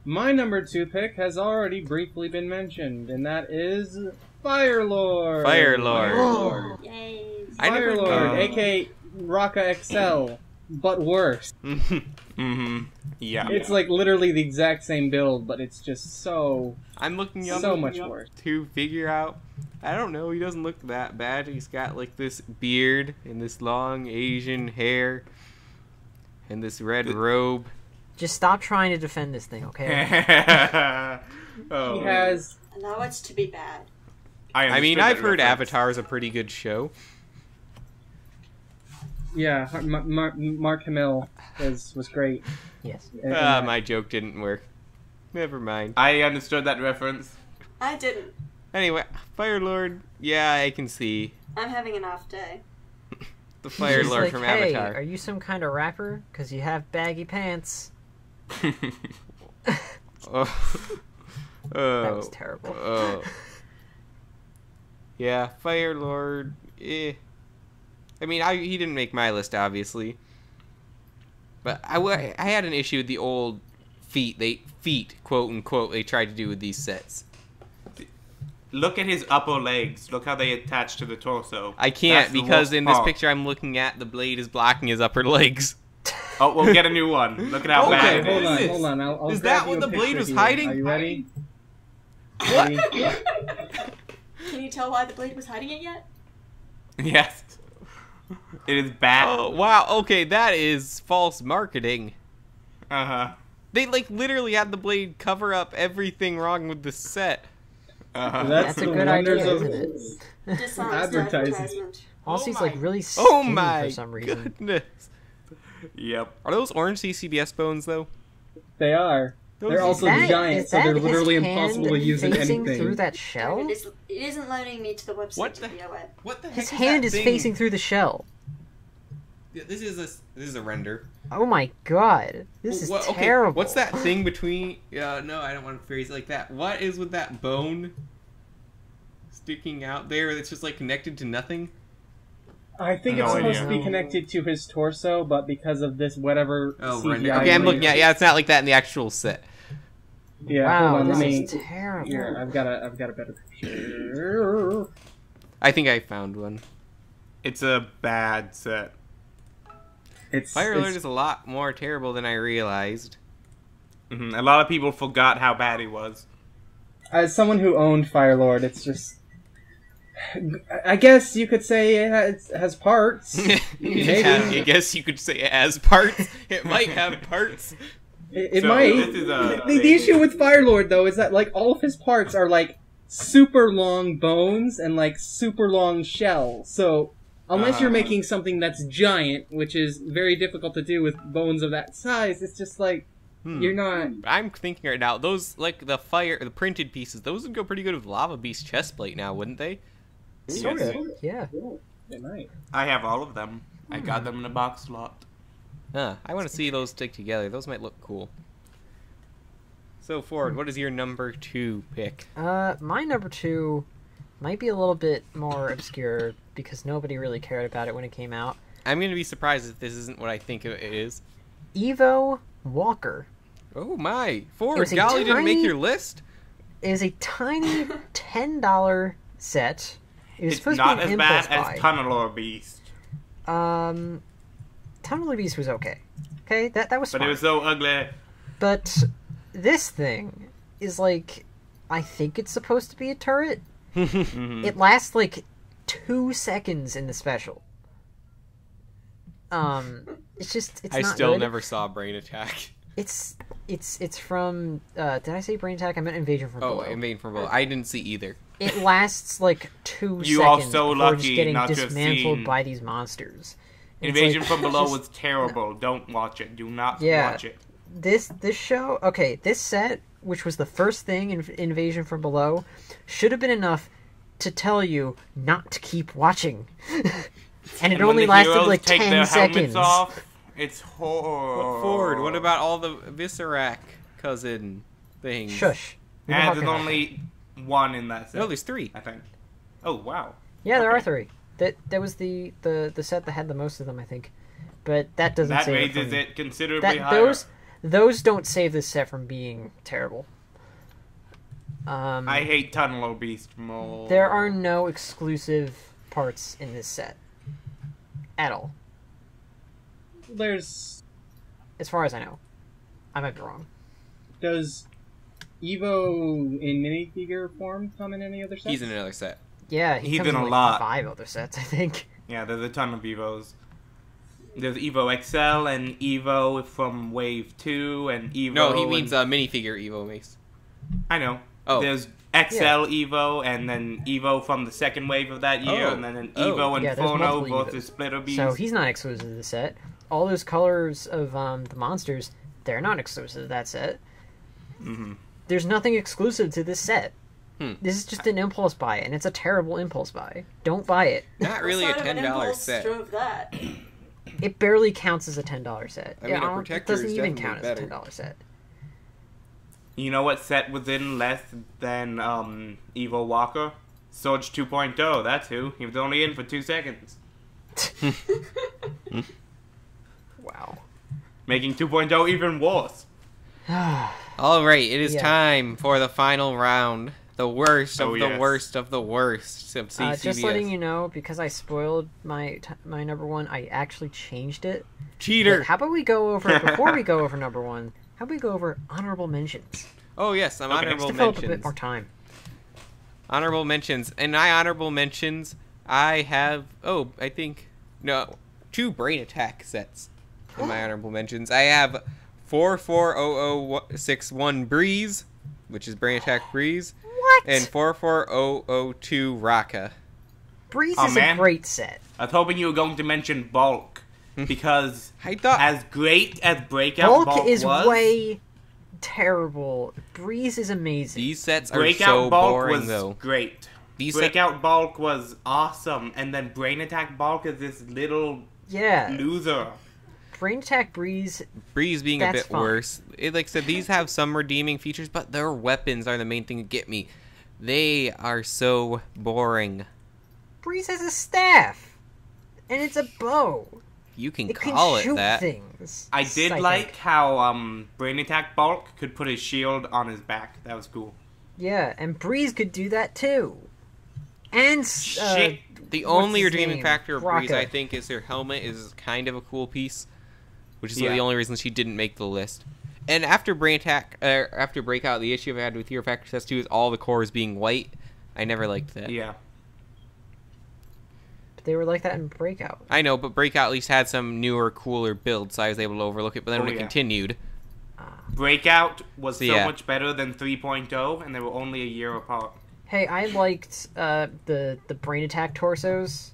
My number 2 pick has already briefly been mentioned, and that is Firelord. Firelord. Yay! I never- Firelord, aka Raka XL, but worse. Mm-hmm. Yeah. It's like literally the exact same build, but it's just so I'm looking up much worse. to figure out. I don't know, he doesn't look that bad. He's got like this beard and this long Asian hair and this red robe. Just stop trying to defend this thing, okay? Oh. He has Allow it to be bad. I mean, I've heard reference. Avatar is a pretty good show. Mark Hamill was great. Yes. My joke didn't work. Never mind. I understood that reference. I didn't. Anyway, Firelord, yeah, I can see. I'm having an off day. The He's Firelord like, from hey, Avatar. are you some kind of rapper? Because you have baggy pants. Oh. That was terrible. Oh. Yeah, Firelord. Eh. I mean, he didn't make my list, obviously. But I had an issue with the old feet, quote unquote, they tried to do with these sets. Look at his upper legs. Look how they attach to the torso. I can't That's the because worst in this part. picture I'm looking at, the blade is blocking his upper legs. Oh, we'll get a new one. Look at how Okay, bad Okay, it is. hold on. I'll Is grab that you what a the blade picture was here. hiding? Are you ready? What? Ready? Can you tell why the blade was hiding it yet? Yes. It is bad. Oh, wow, okay, that is false marketing. Uh-huh. They, like, literally had the blade cover up everything wrong with the set. Uh-huh. That's a the good wonders idea, of isn't it? Dishonest Advertising. advertisement. Also, he's like really Oh skinny my for some reason. goodness. Yep. Are those orange CCBS bones, though? They are. Those They're are- also That- giant, is so they're that his literally hand impossible to use in facing anything. through that Darn shell? It isn't loading me to the website What to the- view it. What the heck His is hand that is thing? facing through the shell. Yeah, this is a render. Oh my god. This is What- okay, terrible. What's that thing between... no, I don't want to phrase it like that. What is with that bone sticking out there that's just, like, connected to nothing? I think No it's supposed idea. to be connected to his torso, but because of this whatever Oh, CGI render. Okay, I'm looking at... layer- Yeah, it's not like that in the actual set. Yeah, Wow, hold on, this let me. is terrible. Here, I've got a better picture. I think I found one. It's a bad set. It's Fire Alert it's- is a lot more terrible than I realized. A lot of people forgot how bad he was. As someone who owned Firelord, it's just. I guess you could say it has parts. Maybe. I guess you could say it has parts. It might have parts. It So, might. this is a- The issue with Firelord, though, is that like all of his parts are like super long bones and like super long shell. So unless you're making something that's giant, which is very difficult to do with bones of that size, it's just like you're not. I'm thinking right now, those, like, the printed pieces, those would go pretty good with Lava Beast chestplate now, wouldn't they? Sort of. Yeah. They might. I have all of them. I got them in a box slot. I want to see those stick together. Those might look cool. So, Ford, what is your number 2 pick? My number 2 might be a little bit more obscure because nobody really cared about it when it came out. I'm going to be surprised if this isn't what I think it is. Evo Walker. Oh my. Ford, was a golly, didn't make tiny- your list? It is a tiny $10 set. It was It's supposed not to be as an bad impulse as buy. Tunnel Beast. Tunnel Beast was okay. Okay, that was But fine. it was so ugly. But this thing is like, I think it's supposed to be a turret. It lasts like 2 seconds in the special. It's just, it's I not still good. never saw Brain Attack. It's from, did I say Brain Attack? I meant Invasion from Oh, Below. Invasion from Below. I didn't see either. It lasts like 2 You are seconds so before lucky just getting not to have dismantled seen by these monsters. And it's Invasion like, from Below just- was terrible. Don't watch it. Do not Yeah. watch it. This show, okay, this set, which was the first thing in Invasion from Below, should have been enough to tell you not to keep watching. And it And when only the lasted heroes like take 10 their seconds. helmets off, it's horrible. Ford, what about all the Viscerac cousin things? Shush. We don't And talk there's about only one in that set. No, there's 3. I think. Oh wow. Yeah, there are Okay. 3. That was the set that had the most of them, I think. But that doesn't That save it raises from... it considerably That higher. those don't save this set from being terrible. I hate Tunnel Beast more. There are no exclusive parts in this set. At all. There's As far as I know. I might be wrong. does Evo in minifigure form come in any other sets? He's in another set. Yeah, he He's comes in a like lot. 5 other sets, I think. Yeah, there's a ton of Evos. There's Evo XL and Evo from Wave 2 and Evo. No, he means and... minifigure Evo Mace. I know. Oh. There's XL Evo and then Evo from the second wave of that year, Oh. and then an Oh. Evo Yeah, there's Inferno multiple versus Evos. Splitter Beast. So he's not exclusive to the set. All those colors of the monsters, they're not exclusive to that set. Mhm. There's nothing exclusive to this set. Hmm. This is just an impulse buy, and it's a terrible impulse buy. Don't buy it. Not really a What sort of an $10 impulse set. drove that? It barely counts as a $10 set. I mean, a don't- protector it doesn't is even definitely count as a better. $10 set. You know what set was in less than Evo Walker? Surge 2.0, that's who. He was only in for 2 seconds. Wow. Making 2.0 even worse. All right, it is Yeah. time for the final round. The worst of Oh, the yes. worst of the worst of CCBS. Just letting you know, because I spoiled my number 1, I actually changed it. Cheater! But how about we go over, before we go over number 1, how about we go over honorable mentions? Oh yes, I'm Okay. honorable Just to fill up a bit mentions. more time. Honorable mentions. And my honorable mentions, I have, I think, no, 2 Brain Attack sets in my honorable mentions. I have 440061 Breeze, which is Brain Attack Breeze, What? and 44002 Raka. Breeze Oh, is man. a great set. I was hoping you were going to mention Bulk, because I thought, as great as Breakout Bulk is was, way terrible. Breeze is amazing. these sets are Breakout so Bulk boring, was though. great. These Breakout Bulk was awesome, and then Brain Attack Bulk is this little Yeah. loser. Brain Attack Breeze, Breeze being a That's bit fine. worse. Like I said, these have some redeeming features, but their weapons are the main thing that get me. They are so boring. Breeze has a staff. And it's a bow. You can It can call it shoot that. things. I did like how Brain Attack Bulk could put his shield on his back. That was cool. Yeah, and Breeze could do that too. And Shit. The what's only his redeeming name? factor of Breeze, Raka. I think, is her helmet is kind of a cool piece, which is Yeah. the only reason she didn't make the list. And after Brain Attack, after Breakout, the issue I've had with Hero Factor Test 2 is all the cores being white. I never liked that. Yeah. they were like that in Breakout. I know, but Breakout at least had some newer, cooler builds, so I was able to overlook it. But then Oh, when it yeah. continued, Breakout was so Yeah. much better than 3.0, and they were only a year apart. Hey, I liked the Brain Attack torsos.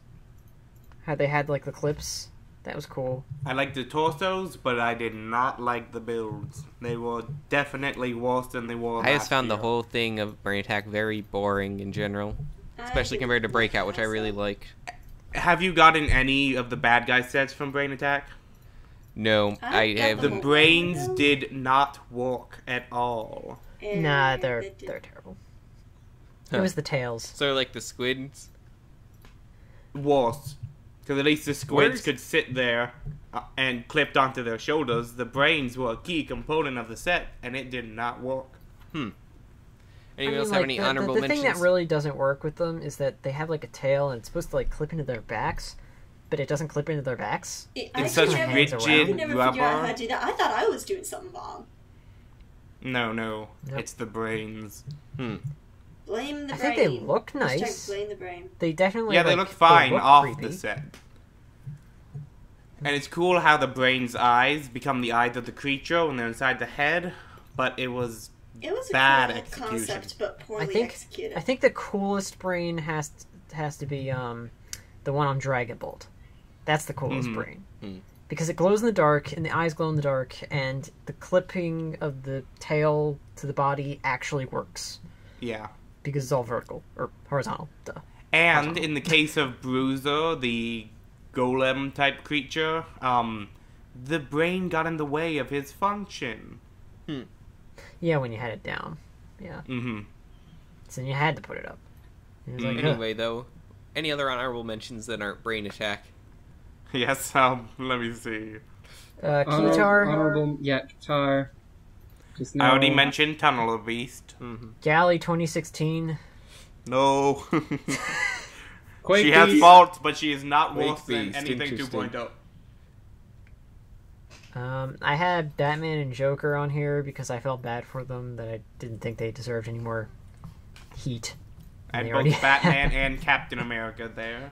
How they had like the clips. That was cool. I liked the torsos, but I did not like the builds. They were definitely worse than they were I just last found the year. whole thing of Brain Attack very boring in general, especially compared to Breakout, which I really like. Have you gotten any of the bad guy sets from Brain Attack? No, I I have. The Oh, brains no. did not work at all. Nah, they're terrible. It Huh. was the tails. So like the squids. Was. Because at least the squids Where's- could sit there and clipped onto their shoulders. The brains were a key component of the set, and it did not work. Anyone else have any honorable the mentions? thing that really doesn't work with them is that they have like a tail and it's supposed to like clip into their backs, but it doesn't clip into their backs. It's such never- rigid I could never figure out how rubber. to do that. I thought I was doing something wrong. No, Nope. it's the brains. Blame the brain. I think they look Hashtag nice. blame the brain. They definitely Yeah, they like, look fine look off creepy. the set. And it's cool how the brain's eyes become the eyes of the creature when they're inside the head, but it was It was a bad cool execution. concept, but poorly executed. I think the coolest brain has to be the one on Dragon Bolt. That's the coolest brain. Because it glows in the dark, and the eyes glow in the dark, and the clipping of the tail to the body actually works. yeah. Because it's all vertical, or horizontal, duh. And in the case of Bruiser, the golem type creature, the brain got in the way of his function. Yeah, when you had it down. Yeah. Mm-hmm. So you had to put it up. And it was like, Anyway, though, any other honorable mentions that aren't brain attack? Yes, let me see. Keytar, Honorable, yeah, Keytar. Just I already no- mentioned Tunneler Beast. Galley 2016. No. Quake She has Beast. faults, but she is not Quake worse than Beast, anything interesting. I 2.0. had Batman and Joker on here because I felt bad for them, that I didn't think they deserved any more heat. And They both already Batman and Captain America there.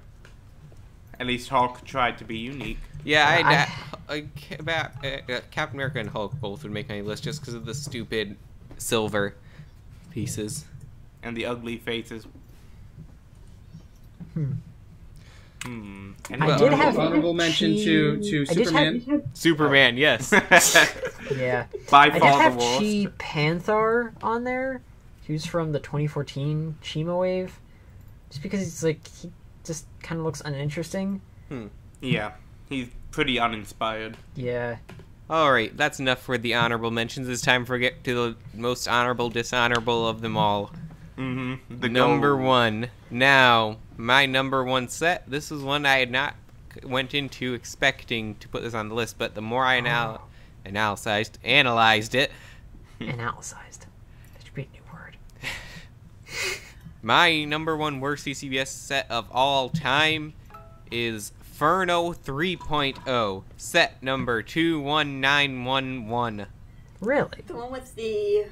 At least Hulk tried to be unique. Yeah, Captain America and Hulk both would make my list just because of the stupid silver pieces. And the ugly faces. And I did have Honorable mention to I did Superman. Superman, yes. Yeah. by I did far have the worst. Chi Panther on there. He was from the 2014 Chima Wave. Just because he's like, he just kind of looks uninteresting. Yeah, he's pretty uninspired. Yeah. Alright, that's enough for the honorable mentions. It's time for get to the most honorable dishonorable of them all. Mm-hmm. The Number gold. one. Now, my number one set. This is one I had not went into expecting to put this on the list, but the more I analyzed it, Analyzed. That should be a new word. my number one worst CCBS set of all time is Furno 3.0, set number 21911. Really? The one with the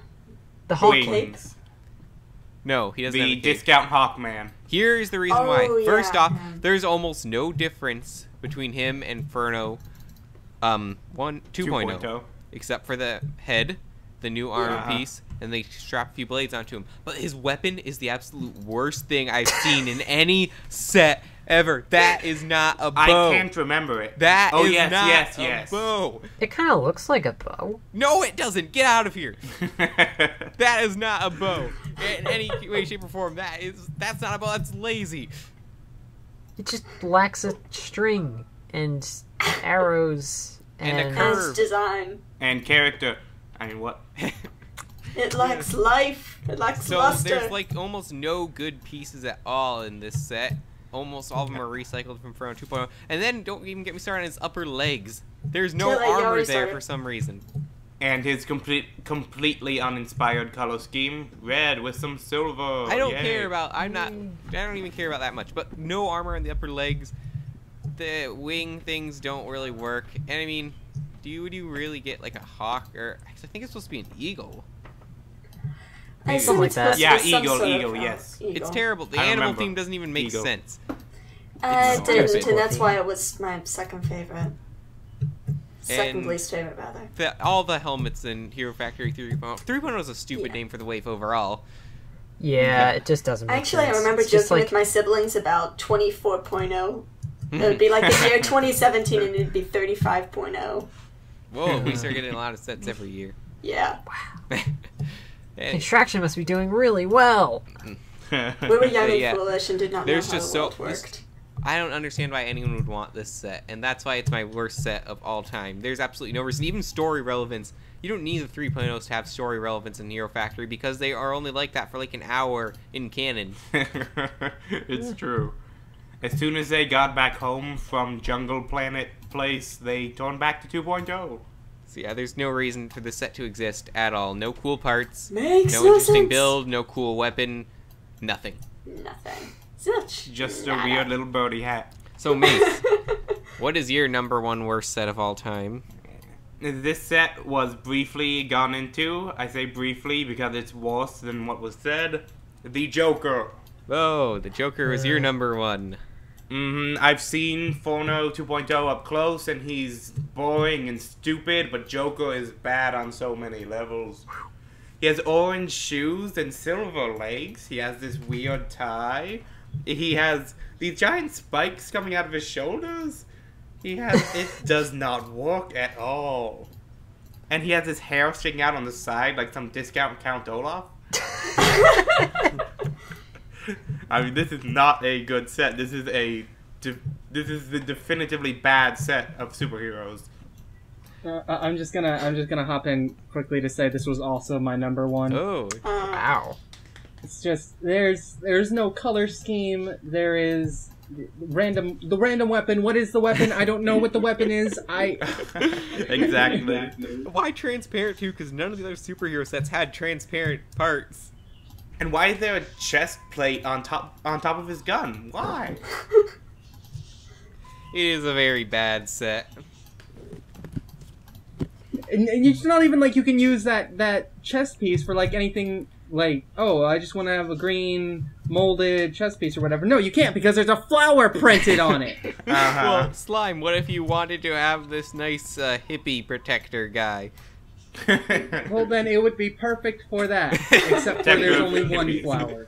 The Hulk Wings. cape? cape. No, he doesn't have The a cape. discount Hawkman. Here's the reason Oh, why. First yeah. off, there's almost no difference between him and Furno 2.0. Except for the head, the new armor Yeah. piece, and they strap a few blades onto him. But his weapon is the absolute worst thing I've seen in any set ever. That is not a bow. I can't remember it. That oh, is yes, not yes, a yes. bow. It kind of looks like a bow. No, it doesn't. Get out of here. That is not a bow in any way, shape, or form. That's not a bow. That's lazy. It just lacks a string and arrows And a and... curve. As design. And character. I mean, what? It lacks life. It lacks So luster. there's like almost no good pieces at all in this set. Almost all of them are recycled from Furno 2.0. And then don't even get me started on his upper legs. There's no Yeah, like, you armor already there started. for some reason. And his completely uninspired color scheme. Red with some silver. I don't Yay. care about. I don't even care about that much. But no armor on the upper legs. The wing things don't really work. And I mean, would you really get like a hawk or? I think it's supposed to be an eagle. I Something like that. Yeah, some eagle, sort of, eagle, yes. eagle. It's terrible. The I animal remember. theme doesn't even make Eagle. sense. It It's didn't, stupid. and that's why it was my second favorite. Second And- least favorite, rather. All the helmets in Hero Factory 3.0. 3.0 is a stupid Yeah. name for the wave overall. Yeah, it just doesn't make Actually, sense. I remember It's just joking like, with my siblings about 24.0. It would be like the year 2017 and it'd be 35.0. Whoa, we start getting a lot of sets every year. Yeah. And Construction must be doing really well. We were young and Yeah. foolish and did not There's know how just the world so- worked. I don't understand why anyone would want this set, and that's why it's my worst set of all time. There's absolutely no reason, even story relevance. You don't need the 3.0s to have story relevance in Hero Factory because they are only like that for like an hour in canon. It's true. As soon as they got back home from Jungle Planet Place, they turned back to 2.0. So yeah, there's no reason for this set to exist at all. No cool parts, Makes no no interesting sense. build, no cool weapon, nothing. Nothing. Zilch. Just a Nada. weird little birdie hat. So Mace, what is your number one worst set of all time? This set was briefly gone into. I say briefly because it's worse than what was said. The Joker. Oh, the Joker was your number one. I've seen Forno 2.0 up close, and he's boring and stupid, but Joker is bad on so many levels. He has orange shoes and silver legs. He has this weird tie. He has these giant spikes coming out of his shoulders. It does not work at all. And he has his hair sticking out on the side like some discount Count Olaf. I mean, this is not a good set. This is the definitively bad set of superheroes. I'm just gonna hop in quickly to say this was also my number one. Oh, wow. It's just there's no color scheme. There is the random weapon. What is the weapon? I don't know what the weapon is. Exactly. Why transparent too? Because none of the other superhero sets had transparent parts. And why is there a chest plate on top of his gun? Why? It is a very bad set. And it's not even like you can use that chest piece for like anything like, oh, I just want to have a green molded chest piece or whatever. No, you can't because there's a flower printed on it. Well, Slime, what if you wanted to have this nice hippie protector guy? Well, then it would be perfect for that, except for there's only one flower.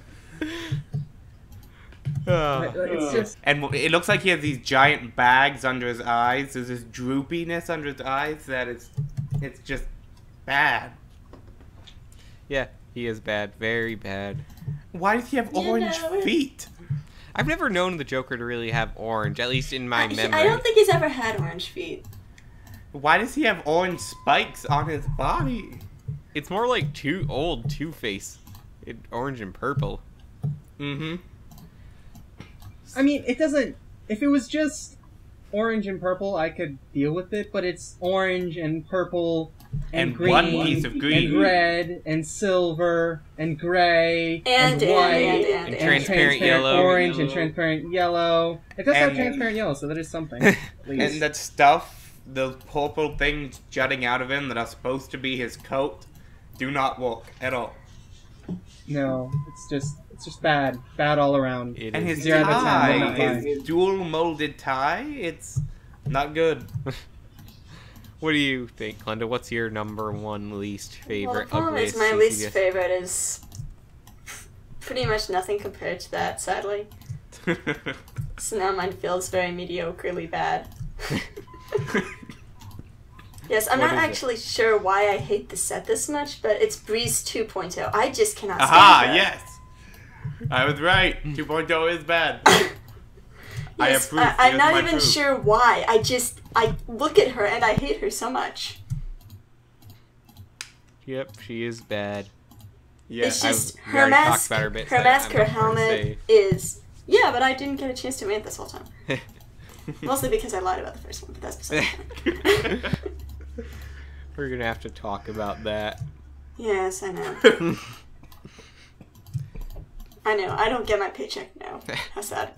It's just... And it looks like he has these giant bags under his eyes. There's this droopiness under his eyes that it's just bad. Yeah, he is bad. Very bad. Why does he have orange feet? I've never known the Joker to really have orange, at least in my memory. I don't think he's ever had orange feet. Why does he have orange spikes on his body? It's more like old Two-Face. Orange and purple. Mm-hmm. I mean, it doesn't... If it was just orange and purple, I could deal with it, but it's orange and purple and green one piece of green and red and silver and gray And white And transparent yellow. orange and transparent yellow. It does have transparent yellow, so that is something. At least. And that stuff, the purple things jutting out of him that are supposed to be his coat, do not work at all. No, it's just bad all around. It And is. his 0 out of 10, tie, not fine. his dual molded tie, it's not good. What do you think, Klenda? What's your number one least Well, the favorite? problem is ugliest my least CCBS? favorite is pretty much nothing compared to that, sadly. So now mine feels very mediocrely bad. Yes, I'm What not is it? actually sure why I hate the set this much, but it's Breeze 2.0. I just cannot stand Aha, her. yes! I was right. 2.0 is bad. I Yes, approve. I'm Here's not my even proof. sure why. I look at her and I hate her so much. Yep, she is bad. Yeah, It's just we her already talked mask. about her bits Her that mask, I'm her not going to helmet is. Yeah, but I didn't get a chance to rant this whole time. say. Mostly because I lied about the first one, but that's beside the point. We're gonna have to talk about that. Yes, I know. I know. I don't get my paycheck now. How sad.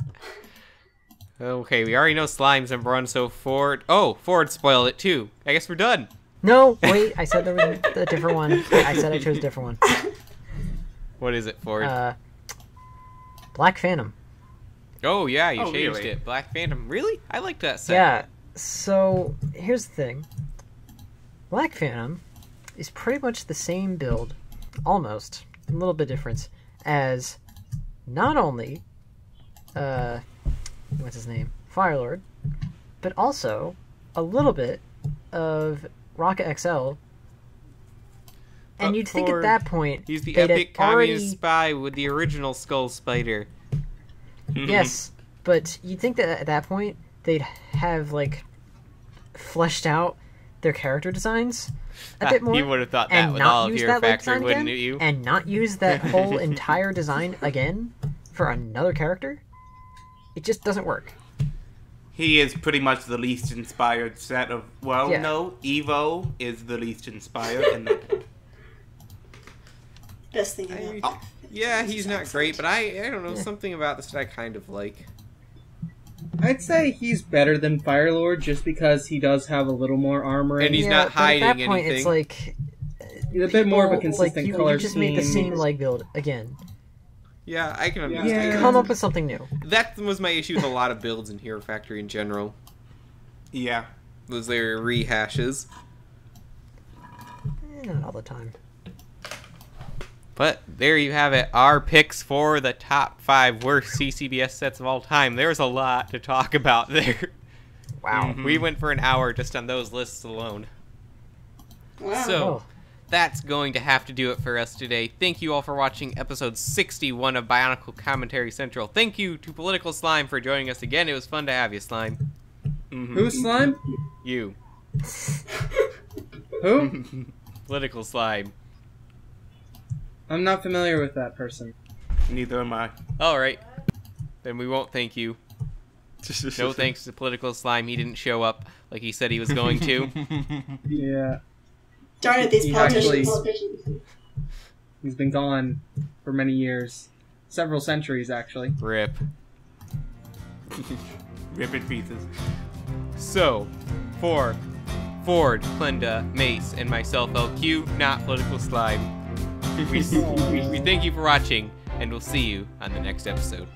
Okay, we already know Slime's number one, so Ford... Oh, Ford spoiled it too. I guess we're done. No, wait, I said there was a different one. I said I chose a different one. What is it, Ford? Black Phantom. Oh, yeah, you Oh, changed really? it. Black Phantom. Really? I liked that set. Yeah, so here's the thing. Black Phantom is pretty much the same build, almost, a little bit difference, as not only, what's his name? Firelord, but also a little bit of Rocket XL. And But you'd think at Ford, that point, He's the they'd epic already... communist spy with the original Skull Spider. Yes, but you'd think that at that point they'd have like fleshed out their character designs a bit more. You would have thought that and with not all of use your that leg factory, design wouldn't again, you? and not use that whole entire design again for another character. It just doesn't work. He is pretty much the least inspired set of. Well, Yeah. no, Evo is the least inspired. And Best thing about Yeah, he's not great, but I don't know, something about this that I kind of like. I'd say he's better than Firelord just because he does have a little more armor. And he's Yeah, not but hiding at that point, anything. It's like He's a bit more of a people, consistent like, color you just make the scheme. same leg build again. Yeah, I can understand. Yeah. Come up with something new. That was my issue with a lot of builds in Hero Factory in general. yeah. Was their rehashes. Not all the time. But there you have it. Our picks for the top 5 worst CCBS sets of all time. There's a lot to talk about there. Wow. We went for an hour just on those lists alone. Wow. So, Oh. that's going to have to do it for us today. Thank you all for watching episode 61 of Bionicle Commentary Central. Thank you to Political Slime for joining us again. It was fun to have you, Slime. Who's Slime? You. Who? Political Slime. I'm not familiar with that person. Neither am I. Alright. Then we won't thank you. No thanks to Political Slime. He didn't show up like he said he was going to. Yeah. Darn it, these He politicians. He's been gone for many years. Several centuries, actually. Rip. Rip in pieces. So, for Ford, Klenda, Mace, and myself, LQ, not Political Slime, we thank you for watching, and we'll see you on the next episode.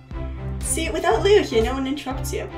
See, without Lou here, no one interrupts you.